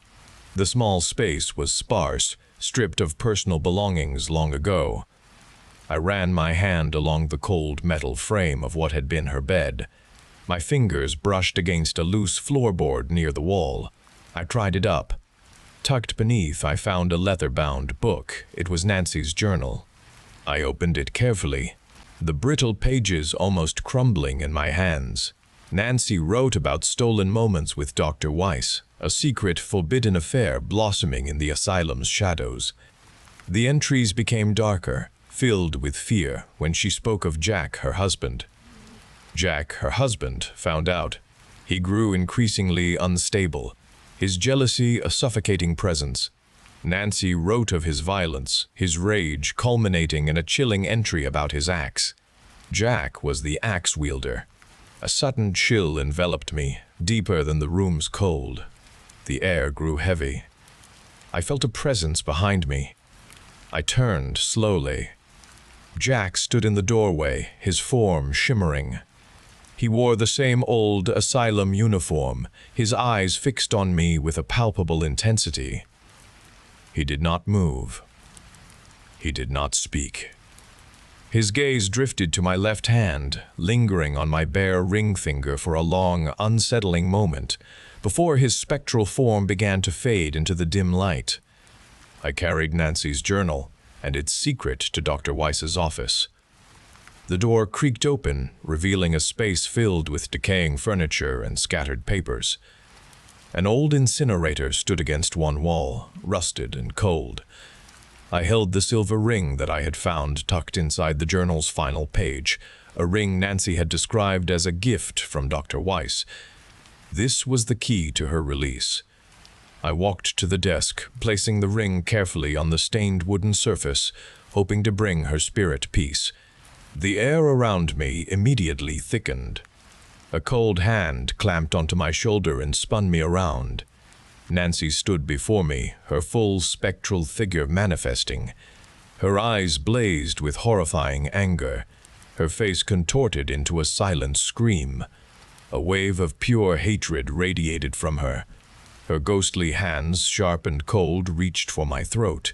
The small space was sparse, stripped of personal belongings long ago. I ran my hand along the cold metal frame of what had been her bed. My fingers brushed against a loose floorboard near the wall. I tried it up. Tucked beneath, I found a leather-bound book. It was Nancy's journal. I opened it carefully, the brittle pages almost crumbling in my hands. Nancy wrote about stolen moments with Dr. Weiss, a secret, forbidden affair blossoming in the asylum's shadows. The entries became darker, filled with fear, when she spoke of Jack, her husband. Jack, her husband, found out. He grew increasingly unstable, his jealousy a suffocating presence. Nancy wrote of his violence, his rage culminating in a chilling entry about his axe. Jack was the axe wielder. A sudden chill enveloped me, deeper than the room's cold. The air grew heavy. I felt a presence behind me. I turned slowly. Jack stood in the doorway, his form shimmering. He wore the same old asylum uniform, his eyes fixed on me with a palpable intensity. He did not move. He did not speak. His gaze drifted to my left hand, lingering on my bare ring finger for a long, unsettling moment, before his spectral form began to fade into the dim light. I carried Nancy's journal and its secret to Dr. Weiss's office. The door creaked open, revealing a space filled with decaying furniture and scattered papers. An old incinerator stood against one wall, rusted and cold. I held the silver ring that I had found tucked inside the journal's final page, a ring Nancy had described as a gift from Dr. Weiss. This was the key to her release. I walked to the desk, placing the ring carefully on the stained wooden surface, hoping to bring her spirit peace. The air around me immediately thickened. A cold hand clamped onto my shoulder and spun me around. Nancy stood before me, her full spectral figure manifesting. Her eyes blazed with horrifying anger, her face contorted into a silent scream. A wave of pure hatred radiated from her. Her ghostly hands, sharp and cold, reached for my throat.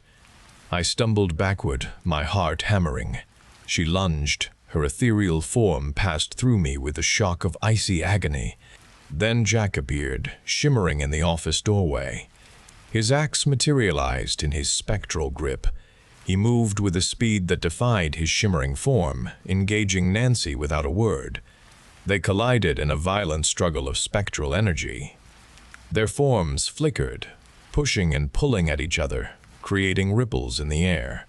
I stumbled backward, my heart hammering. She lunged. Her ethereal form passed through me with a shock of icy agony. Then Jack appeared, shimmering in the office doorway. His axe materialized in his spectral grip. He moved with a speed that defied his shimmering form, engaging Nancy without a word. They collided in a violent struggle of spectral energy. Their forms flickered, pushing and pulling at each other, creating ripples in the air.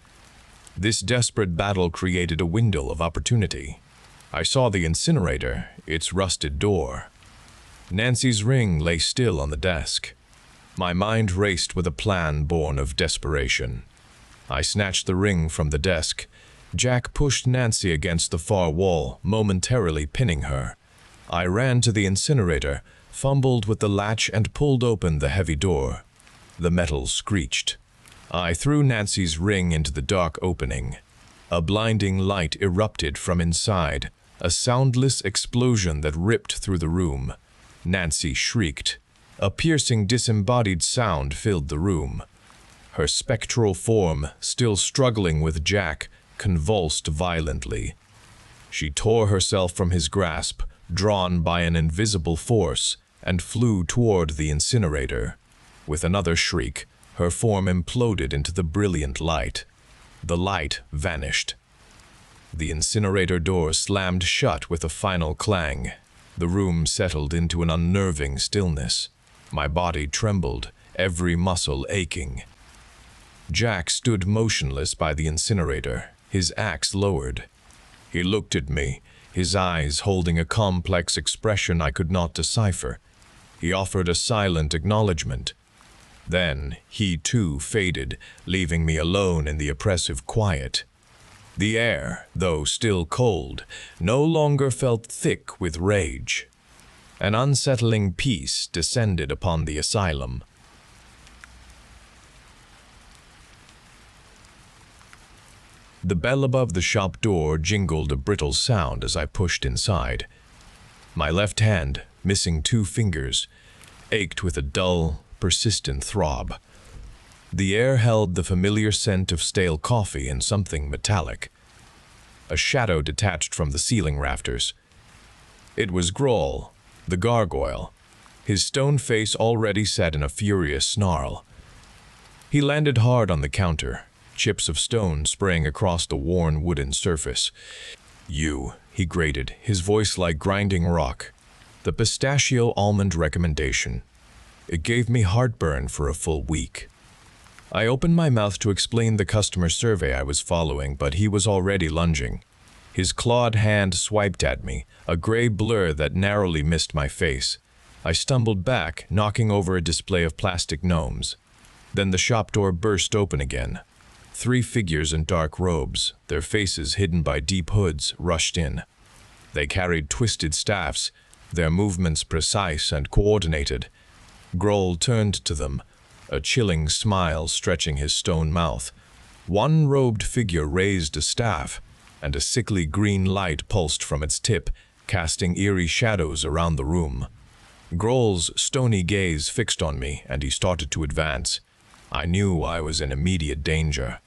This desperate battle created a window of opportunity. I saw the incinerator, its rusted door. Nancy's ring lay still on the desk. My mind raced with a plan born of desperation. I snatched the ring from the desk. Jack pushed Nancy against the far wall, momentarily pinning her. I ran to the incinerator, fumbled with the latch and pulled open the heavy door. The metal screeched. I threw Nancy's ring into the dark opening. A blinding light erupted from inside, a soundless explosion that ripped through the room. Nancy shrieked. A piercing, disembodied sound filled the room. Her spectral form, still struggling with Jack, convulsed violently. She tore herself from his grasp, drawn by an invisible force, and flew toward the incinerator. With another shriek, her form imploded into the brilliant light. The light vanished. The incinerator door slammed shut with a final clang. The room settled into an unnerving stillness. My body trembled, every muscle aching. Jack stood motionless by the incinerator, his axe lowered. He looked at me, his eyes holding a complex expression I could not decipher. He offered a silent acknowledgement. Then he too faded, leaving me alone in the oppressive quiet. The air, though still cold, no longer felt thick with rage. An unsettling peace descended upon the asylum. The bell above the shop door jingled a brittle sound as I pushed inside. My left hand, missing 2 fingers, ached with a dull, persistent throb. The air held the familiar scent of stale coffee and something metallic. A shadow detached from the ceiling rafters. It was Groll, the gargoyle, his stone face already set in a furious snarl. He landed hard on the counter, chips of stone spraying across the worn wooden surface. "You," he grated, his voice like grinding rock. The pistachio almond recommendation. It gave me heartburn for a full week. I opened my mouth to explain the customer survey I was following, but he was already lunging. His clawed hand swiped at me, a gray blur that narrowly missed my face. I stumbled back, knocking over a display of plastic gnomes. Then the shop door burst open again. 3 figures in dark robes, their faces hidden by deep hoods, rushed in. They carried twisted staffs, their movements precise and coordinated. Groll turned to them, a chilling smile stretching his stone mouth. One robed figure raised a staff, and a sickly green light pulsed from its tip, casting eerie shadows around the room. Groll's stony gaze fixed on me, and he started to advance. I knew I was in immediate danger.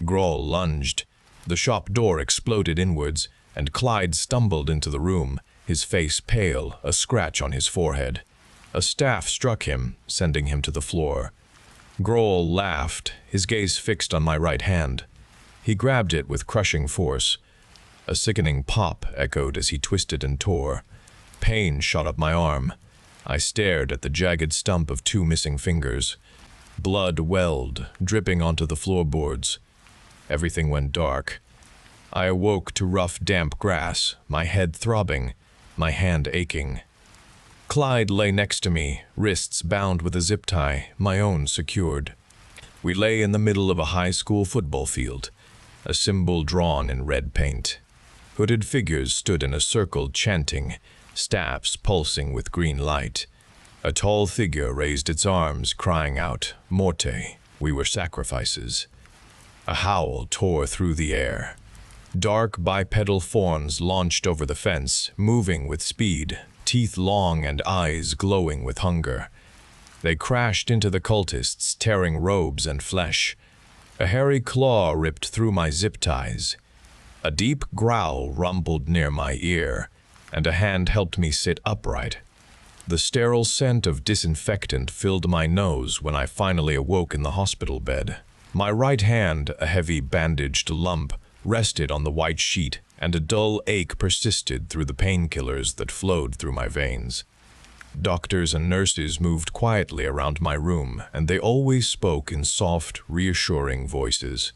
Groll lunged. The shop door exploded inwards, and Clyde stumbled into the room, his face pale, a scratch on his forehead. A staff struck him, sending him to the floor. Groll laughed, his gaze fixed on my right hand. He grabbed it with crushing force. A sickening pop echoed as he twisted and tore. Pain shot up my arm. I stared at the jagged stump of 2 missing fingers. Blood welled, dripping onto the floorboards. Everything went dark. I awoke to rough, damp grass, my head throbbing, my hand aching. Clyde lay next to me, wrists bound with a zip tie, my own secured. We lay in the middle of a high school football field, a symbol drawn in red paint. Hooded figures stood in a circle chanting, staffs pulsing with green light. A tall figure raised its arms, crying out, "Morte, we were sacrifices." A howl tore through the air. Dark bipedal forms launched over the fence, moving with speed, teeth long and eyes glowing with hunger. They crashed into the cultists, tearing robes and flesh. A hairy claw ripped through my zip ties. A deep growl rumbled near my ear, and a hand helped me sit upright. The sterile scent of disinfectant filled my nose when I finally awoke in the hospital bed. My right hand, a heavy bandaged lump, rested on the white sheet, and a dull ache persisted through the painkillers that flowed through my veins. Doctors and nurses moved quietly around my room, and they always spoke in soft, reassuring voices.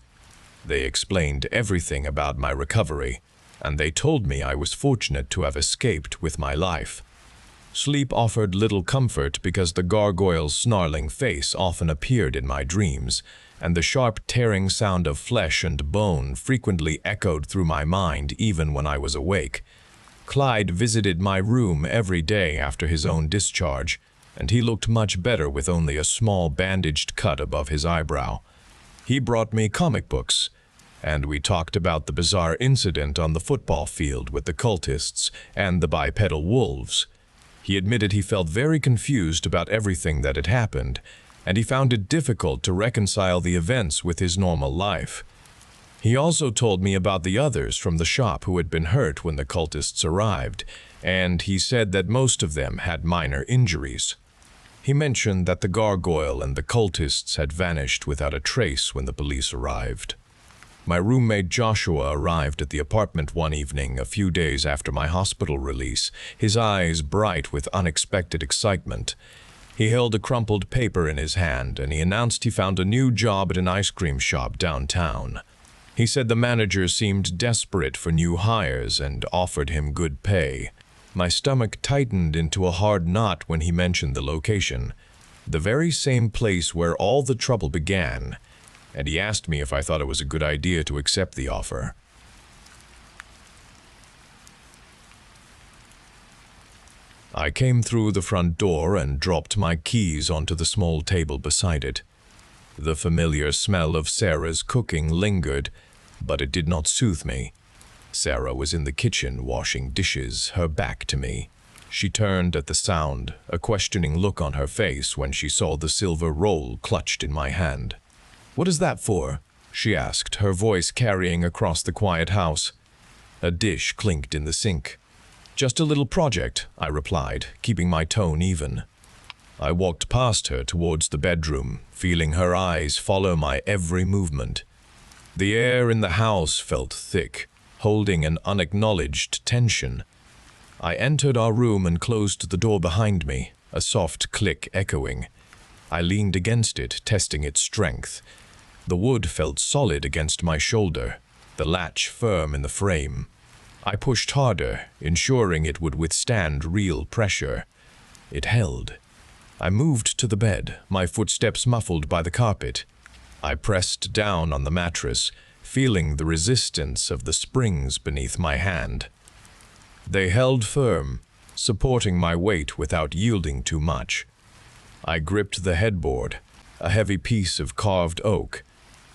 They explained everything about my recovery, and they told me I was fortunate to have escaped with my life. Sleep offered little comfort because the gargoyle's snarling face often appeared in my dreams, and the sharp tearing sound of flesh and bone frequently echoed through my mind even when I was awake. Clyde visited my room every day after his own discharge, and he looked much better with only a small bandaged cut above his eyebrow. He brought me comic books, and we talked about the bizarre incident on the football field with the cultists and the bipedal wolves. He admitted he felt very confused about everything that had happened, and he found it difficult to reconcile the events with his normal life. He also told me about the others from the shop who had been hurt when the cultists arrived, and he said that most of them had minor injuries. He mentioned that the gargoyle and the cultists had vanished without a trace when the police arrived. My roommate Joshua arrived at the apartment one evening a few days after my hospital release, his eyes bright with unexpected excitement. He held a crumpled paper in his hand, and he announced he found a new job at an ice cream shop downtown. He said the manager seemed desperate for new hires and offered him good pay. My stomach tightened into a hard knot when he mentioned the location, the very same place where all the trouble began, and he asked me if I thought it was a good idea to accept the offer. I came through the front door and dropped my keys onto the small table beside it. The familiar smell of Sarah's cooking lingered, but it did not soothe me. Sarah was in the kitchen washing dishes, her back to me. She turned at the sound, a questioning look on her face when she saw the silver roll clutched in my hand. "What is that for?" she asked, her voice carrying across the quiet house. A dish clinked in the sink. "Just a little project," I replied, keeping my tone even. I walked past her towards the bedroom, feeling her eyes follow my every movement. The air in the house felt thick, holding an unacknowledged tension. I entered our room and closed the door behind me, a soft click echoing. I leaned against it, testing its strength. The wood felt solid against my shoulder, the latch firm in the frame. I pushed harder, ensuring it would withstand real pressure. It held. I moved to the bed, my footsteps muffled by the carpet. I pressed down on the mattress, feeling the resistance of the springs beneath my hand. They held firm, supporting my weight without yielding too much. I gripped the headboard, a heavy piece of carved oak.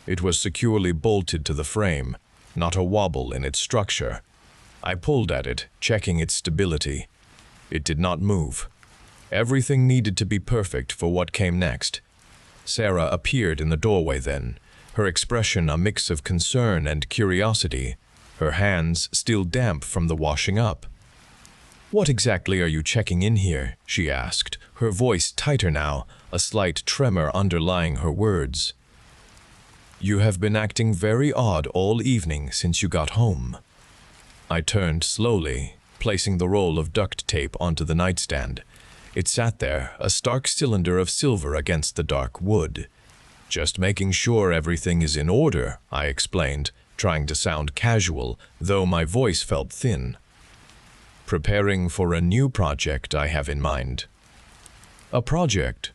It was securely bolted to the frame, not a wobble in its structure. I pulled at it, checking its stability. It did not move. Everything needed to be perfect for what came next. Sarah appeared in the doorway then, her expression a mix of concern and curiosity, her hands still damp from the washing up. "What exactly are you checking in here?" she asked, her voice tighter now, a slight tremor underlying her words. "You have been acting very odd all evening since you got home." I turned slowly, placing the roll of duct tape onto the nightstand. It sat there, a stark cylinder of silver against the dark wood. "Just making sure everything is in order," I explained, trying to sound casual, though my voice felt thin. "Preparing for a new project I have in mind." "A project?"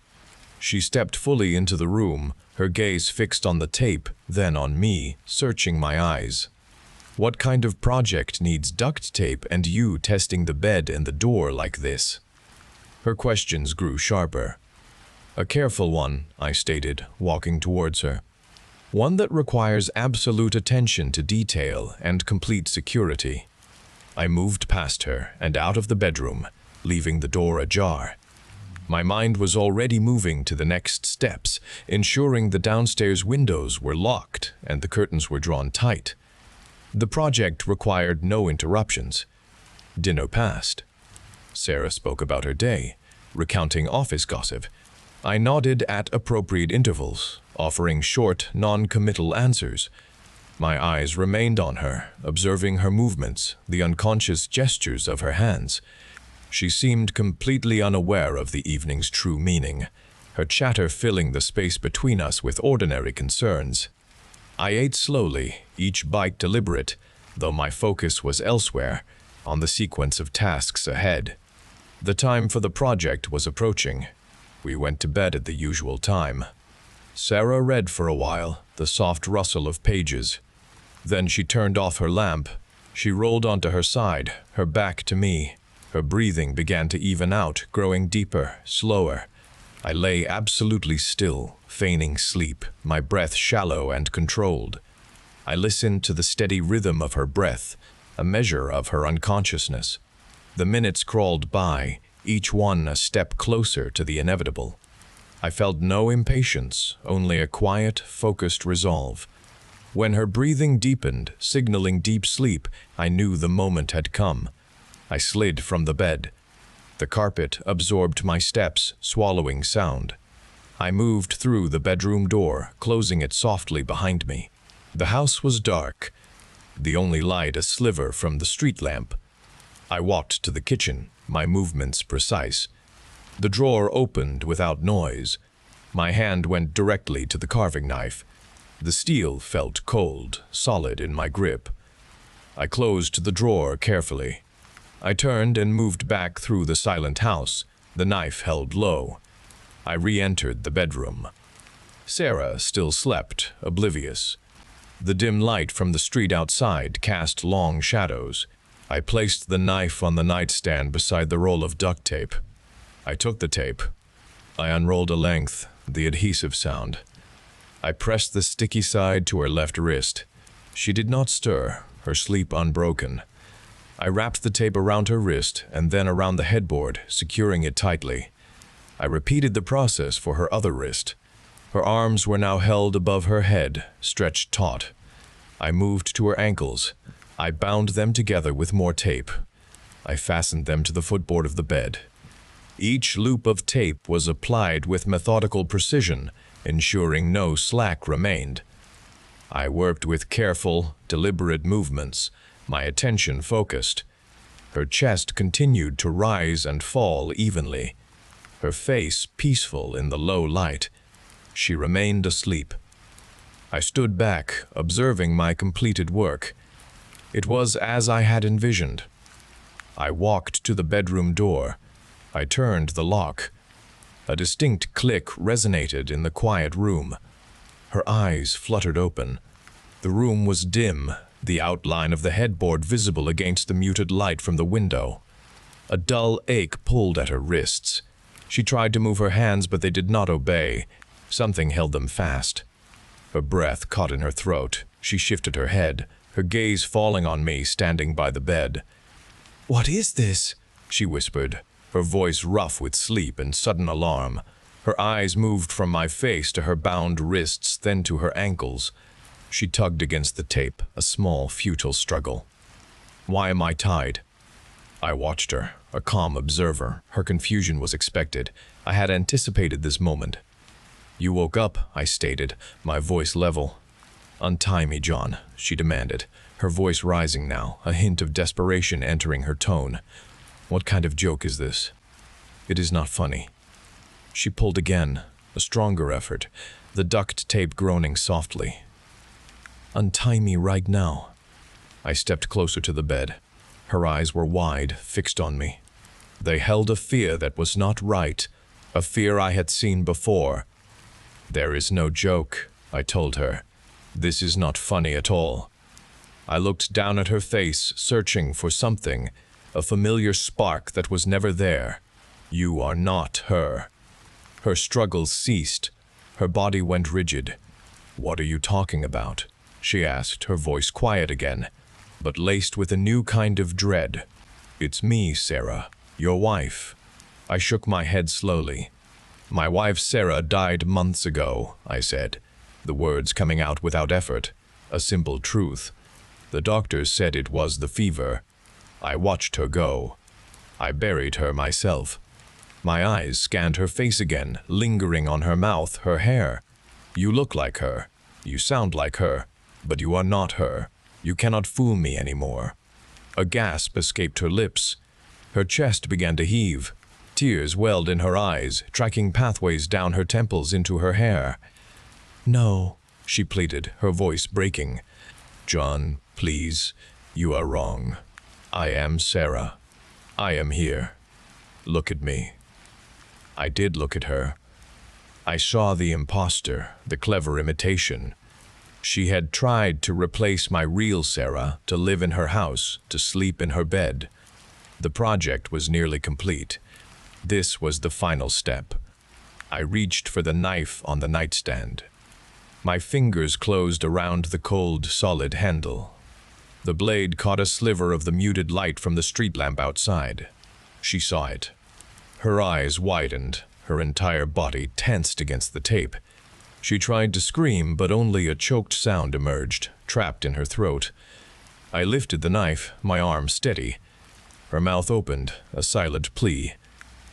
She stepped fully into the room, her gaze fixed on the tape, then on me, searching my eyes. "What kind of project needs duct tape and you testing the bed and the door like this?" Her questions grew sharper. "A careful one," I stated, walking towards her. "One that requires absolute attention to detail and complete security." I moved past her and out of the bedroom, leaving the door ajar. My mind was already moving to the next steps, ensuring the downstairs windows were locked and the curtains were drawn tight. The project required no interruptions. Dinner passed. Sarah spoke about her day, recounting office gossip. I nodded at appropriate intervals, offering short, non-committal answers. My eyes remained on her, observing her movements, the unconscious gestures of her hands. She seemed completely unaware of the evening's true meaning, her chatter filling the space between us with ordinary concerns. I ate slowly, each bite deliberate, though my focus was elsewhere, on the sequence of tasks ahead. The time for the project was approaching. We went to bed at the usual time. Sarah read for a while, the soft rustle of pages. Then she turned off her lamp. She rolled onto her side, her back to me. Her breathing began to even out, growing deeper, slower. I lay absolutely still, feigning sleep, my breath shallow and controlled. I listened to the steady rhythm of her breath, a measure of her unconsciousness. The minutes crawled by, each one a step closer to the inevitable. I felt no impatience, only a quiet, focused resolve. When her breathing deepened, signaling deep sleep, I knew the moment had come. I slid from the bed. The carpet absorbed my steps, swallowing sound. I moved through the bedroom door, closing it softly behind me. The house was dark, the only light a sliver from the street lamp. I walked to the kitchen, my movements precise. The drawer opened without noise. My hand went directly to the carving knife. The steel felt cold, solid in my grip. I closed the drawer carefully. I turned and moved back through the silent house, the knife held low. I re-entered the bedroom. Sarah still slept, oblivious. The dim light from the street outside cast long shadows. I placed the knife on the nightstand beside the roll of duct tape. I took the tape. I unrolled a length, the adhesive sound. I pressed the sticky side to her left wrist. She did not stir, her sleep unbroken. I wrapped the tape around her wrist and then around the headboard, securing it tightly. I repeated the process for her other wrist. Her arms were now held above her head, stretched taut. I moved to her ankles. I bound them together with more tape. I fastened them to the footboard of the bed. Each loop of tape was applied with methodical precision, ensuring no slack remained. I worked with careful, deliberate movements, my attention focused. Her chest continued to rise and fall evenly, her face peaceful in the low light. She remained asleep. I stood back, observing my completed work. It was as I had envisioned. I walked to the bedroom door. I turned the lock. A distinct click resonated in the quiet room. Her eyes fluttered open. The room was dim, the outline of the headboard visible against the muted light from the window. A dull ache pulled at her wrists. She tried to move her hands, but they did not obey. Something held them fast. Her breath caught in her throat. She shifted her head, her gaze falling on me standing by the bed. "What is this?" she whispered, her voice rough with sleep and sudden alarm. Her eyes moved from my face to her bound wrists, then to her ankles. She tugged against the tape, a small, futile struggle. "Why am I tied?" I watched her, a calm observer. Her confusion was expected. I had anticipated this moment. "You woke up," I stated, my voice level. "Untie me, John," she demanded, her voice rising now, a hint of desperation entering her tone. "What kind of joke is this? It is not funny." She pulled again, a stronger effort, the duct tape groaning softly. Untie me right now. I stepped closer to the bed. Her eyes were wide, fixed on me. They held a fear that was not right, a fear I had seen before. "There is no joke," I told her. "This is not funny at all." I looked down at her face, searching for something, a familiar spark that was never there. "You are not her." Her struggles ceased. Her body went rigid. "What are you talking about?" she asked, her voice quiet again, but laced with a new kind of dread. "It's me, Sarah, your wife." I shook my head slowly. "My wife Sarah died months ago," I said, the words coming out without effort, a simple truth. "The doctors said it was the fever. I watched her go. I buried her myself." My eyes scanned her face again, lingering on her mouth, her hair. "You look like her. You sound like her. But you are not her. You cannot fool me anymore." A gasp escaped her lips. Her chest began to heave. Tears welled in her eyes, tracking pathways down her temples into her hair. "No," she pleaded, her voice breaking. "John, please, you are wrong. I am Sarah. I am here. Look at me." I did look at her. I saw the imposter, the clever imitation. She had tried to replace my real Sarah, to live in her house, to sleep in her bed. The project was nearly complete. This was the final step. I reached for the knife on the nightstand. My fingers closed around the cold, solid handle. The blade caught a sliver of the muted light from the street lamp outside. She saw it. Her eyes widened, her entire body tensed against the tape. She tried to scream, but only a choked sound emerged, trapped in her throat. I lifted the knife, my arm steady. Her mouth opened, a silent plea.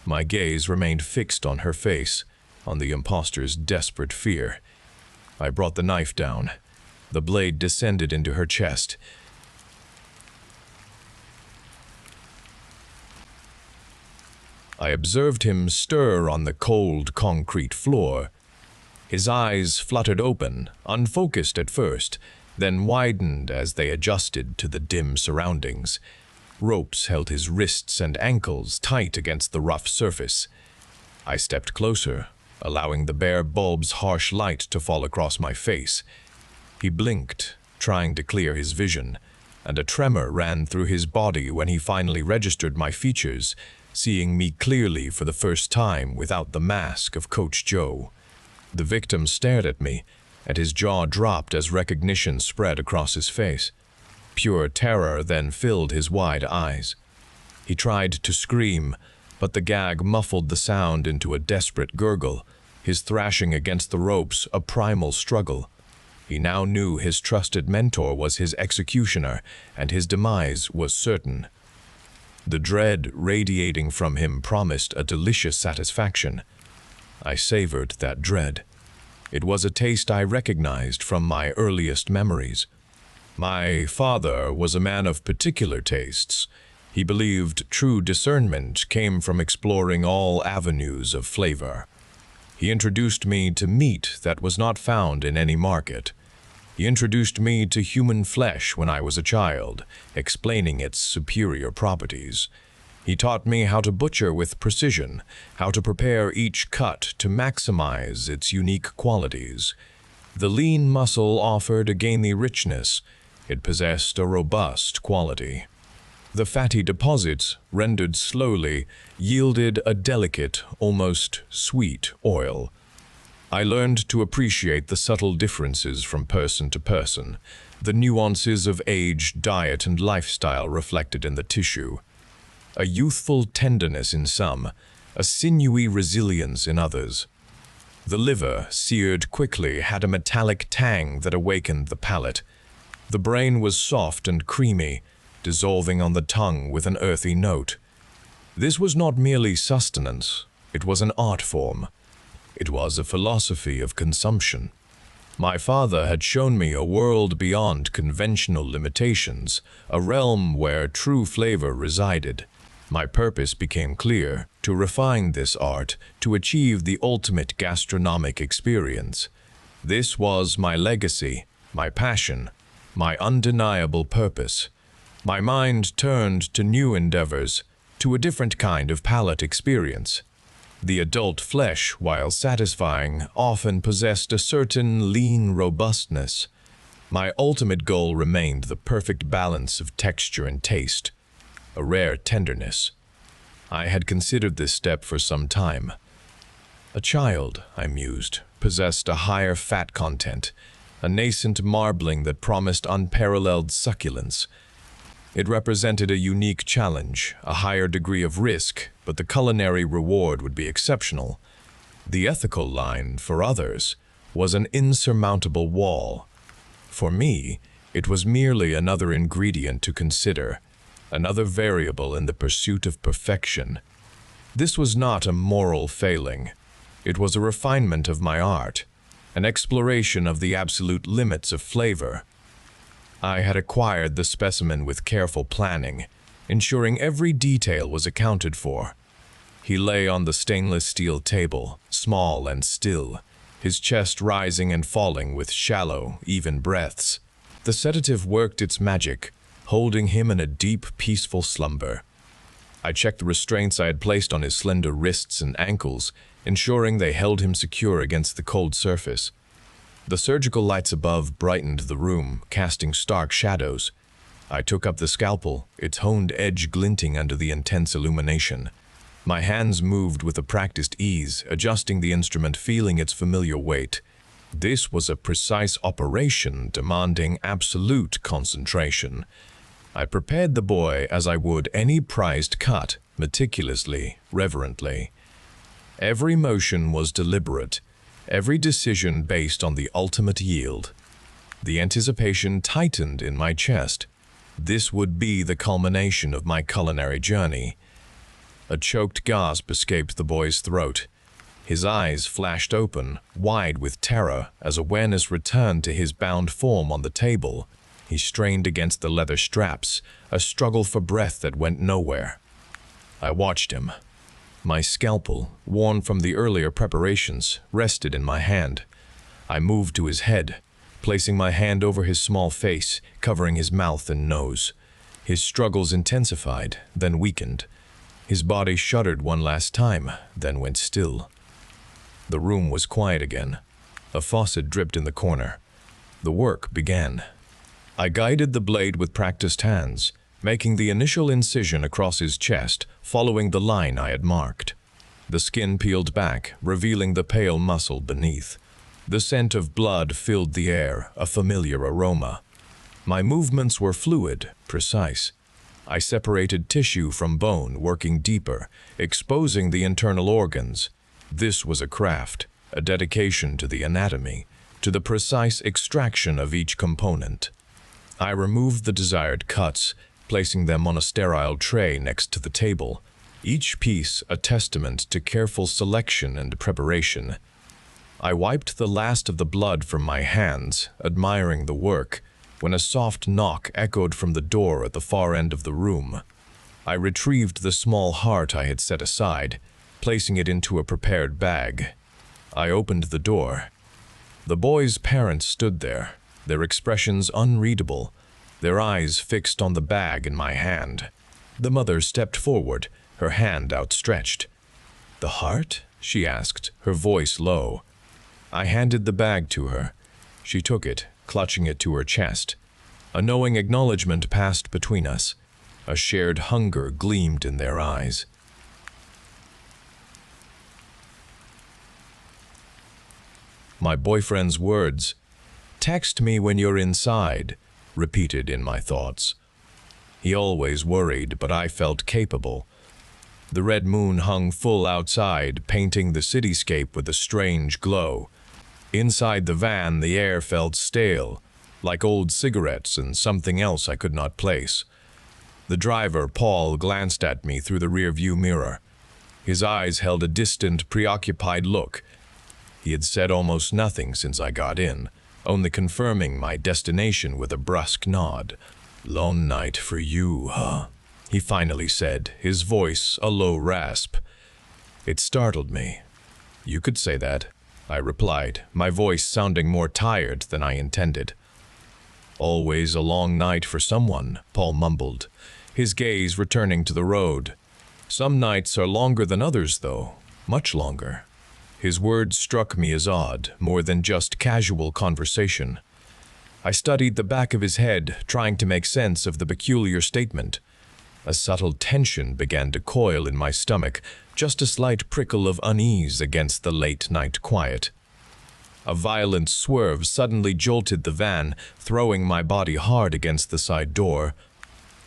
My gaze remained fixed on her face, on the imposter's desperate fear. I brought the knife down. The blade descended into her chest. I observed him stir on the cold concrete floor. His eyes fluttered open, unfocused at first, then widened as they adjusted to the dim surroundings. Ropes held his wrists and ankles tight against the rough surface. I stepped closer, allowing the bare bulb's harsh light to fall across my face. He blinked, trying to clear his vision, and a tremor ran through his body when he finally registered my features, seeing me clearly for the first time without the mask of Coach Joe. The victim stared at me, and his jaw dropped as recognition spread across his face. Pure terror then filled his wide eyes. He tried to scream, but the gag muffled the sound into a desperate gurgle, his thrashing against the ropes a primal struggle. He now knew his trusted mentor was his executioner, and his demise was certain. The dread radiating from him promised a delicious satisfaction. I savored that dread. It was a taste I recognized from my earliest memories. My father was a man of particular tastes. He believed true discernment came from exploring all avenues of flavor. He introduced me to meat that was not found in any market. He introduced me to human flesh when I was a child, explaining its superior properties. He taught me how to butcher with precision, how to prepare each cut to maximize its unique qualities. The lean muscle offered a gamey richness. It possessed a robust quality. The fatty deposits, rendered slowly, yielded a delicate, almost sweet oil. I learned to appreciate the subtle differences from person to person, the nuances of age, diet, and lifestyle reflected in the tissue. A youthful tenderness in some, a sinewy resilience in others. The liver, seared quickly, had a metallic tang that awakened the palate. The brain was soft and creamy, dissolving on the tongue with an earthy note. This was not merely sustenance, it was an art form. It was a philosophy of consumption. My father had shown me a world beyond conventional limitations, a realm where true flavor resided. My purpose became clear: to refine this art, to achieve the ultimate gastronomic experience. This was my legacy, my passion, my undeniable purpose. My mind turned to new endeavors, to a different kind of palate experience. The adult flesh, while satisfying, often possessed a certain lean robustness. My ultimate goal remained the perfect balance of texture and taste, a rare tenderness. I had considered this step for some time. A child, I mused, possessed a higher fat content, a nascent marbling that promised unparalleled succulence. It represented a unique challenge, a higher degree of risk, but the culinary reward would be exceptional. The ethical line, for others, was an insurmountable wall. For me, it was merely another ingredient to consider, another variable in the pursuit of perfection. This was not a moral failing. It was a refinement of my art, an exploration of the absolute limits of flavor. I had acquired the specimen with careful planning, ensuring every detail was accounted for. He lay on the stainless steel table, small and still, his chest rising and falling with shallow, even breaths. The sedative worked its magic, holding him in a deep, peaceful slumber. I checked the restraints I had placed on his slender wrists and ankles, ensuring they held him secure against the cold surface. The surgical lights above brightened the room, casting stark shadows. I took up the scalpel, its honed edge glinting under the intense illumination. My hands moved with a practiced ease, adjusting the instrument, feeling its familiar weight. This was a precise operation demanding absolute concentration. I prepared the boy as I would any prized cut, meticulously, reverently. Every motion was deliberate, every decision based on the ultimate yield. The anticipation tightened in my chest. This would be the culmination of my culinary journey. A choked gasp escaped the boy's throat. His eyes flashed open, wide with terror, as awareness returned to his bound form on the table. He strained against the leather straps, a struggle for breath that went nowhere. I watched him. My scalpel, worn from the earlier preparations, rested in my hand. I moved to his head, placing my hand over his small face, covering his mouth and nose. His struggles intensified, then weakened. His body shuddered one last time, then went still. The room was quiet again. A faucet dripped in the corner. The work began. I guided the blade with practiced hands, making the initial incision across his chest, following the line I had marked. The skin peeled back, revealing the pale muscle beneath. The scent of blood filled the air, a familiar aroma. My movements were fluid, precise. I separated tissue from bone, working deeper, exposing the internal organs. This was a craft, a dedication to the anatomy, to the precise extraction of each component. I removed the desired cuts, placing them on a sterile tray next to the table, each piece a testament to careful selection and preparation. I wiped the last of the blood from my hands, admiring the work, when a soft knock echoed from the door at the far end of the room. I retrieved the small heart I had set aside, placing it into a prepared bag. I opened the door. The boy's parents stood there, their expressions unreadable, their eyes fixed on the bag in my hand. The mother stepped forward, her hand outstretched. "The heart?" she asked, her voice low. I handed the bag to her. She took it, clutching it to her chest. A knowing acknowledgement passed between us. A shared hunger gleamed in their eyes. My boyfriend's words, "Text me when you're inside," repeated in my thoughts. He always worried, but I felt capable. The red moon hung full outside, painting the cityscape with a strange glow. Inside the van, the air felt stale, like old cigarettes and something else I could not place. The driver, Paul, glanced at me through the rearview mirror. His eyes held a distant, preoccupied look. He had said almost nothing since I got in, only confirming my destination with a brusque nod. "Long night for you, huh?" he finally said, his voice a low rasp. It startled me. "You could say that," I replied, my voice sounding more tired than I intended. Always a long night for someone, Paul mumbled, his gaze returning to the road. Some nights are longer than others, though, much longer. His words struck me as odd, more than just casual conversation. I studied the back of his head, trying to make sense of the peculiar statement. A subtle tension began to coil in my stomach, just a slight prickle of unease against the late-night quiet. A violent swerve suddenly jolted the van, throwing my body hard against the side door.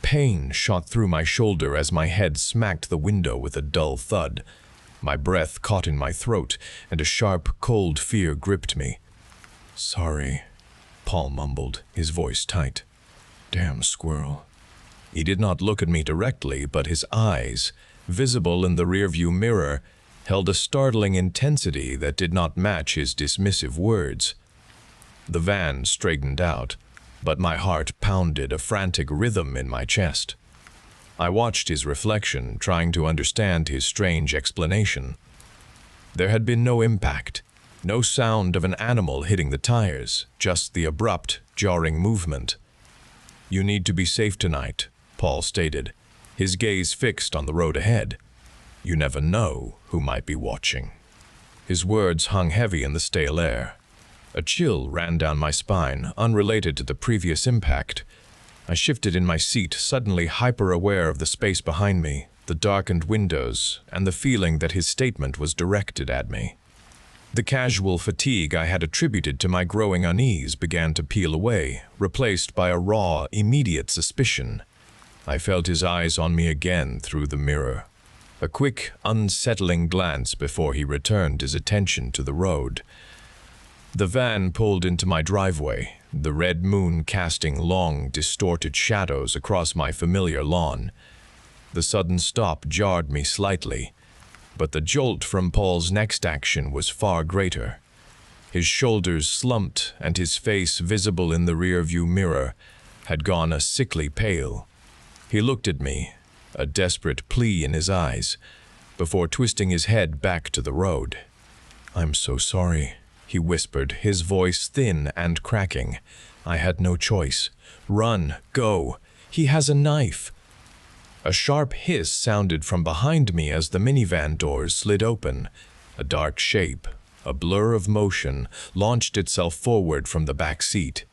Pain shot through my shoulder as my head smacked the window with a dull thud. My breath caught in my throat, and a sharp, cold fear gripped me. "Sorry," Paul mumbled, his voice tight. "Damn squirrel." He did not look at me directly, but his eyes, visible in the rearview mirror, held a startling intensity that did not match his dismissive words. The van straightened out, but my heart pounded a frantic rhythm in my chest. I watched his reflection, trying to understand his strange explanation. There had been no impact, no sound of an animal hitting the tires, just the abrupt, jarring movement. "You need to be safe tonight," Paul stated, his gaze fixed on the road ahead. "You never know who might be watching." His words hung heavy in the stale air. A chill ran down my spine, unrelated to the previous impact. I shifted in my seat, suddenly hyper-aware of the space behind me, the darkened windows, and the feeling that his statement was directed at me. The casual fatigue I had attributed to my growing unease began to peel away, replaced by a raw, immediate suspicion. I felt his eyes on me again through the mirror. A quick, unsettling glance before he returned his attention to the road. The van pulled into my driveway, the red moon casting long, distorted shadows across my familiar lawn. The sudden stop jarred me slightly, but the jolt from Paul's next action was far greater. His shoulders slumped, and his face, visible in the rearview mirror, had gone a sickly pale. He looked at me, a desperate plea in his eyes, before twisting his head back to the road. "I'm so sorry," he whispered, his voice thin and cracking. "I had no choice. Run, go. He has a knife." A sharp hiss sounded from behind me as the minivan doors slid open. A dark shape, a blur of motion, launched itself forward from the back seat.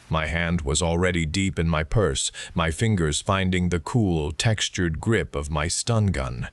My hand was already deep in my purse, my fingers finding the cool, textured grip of my stun gun.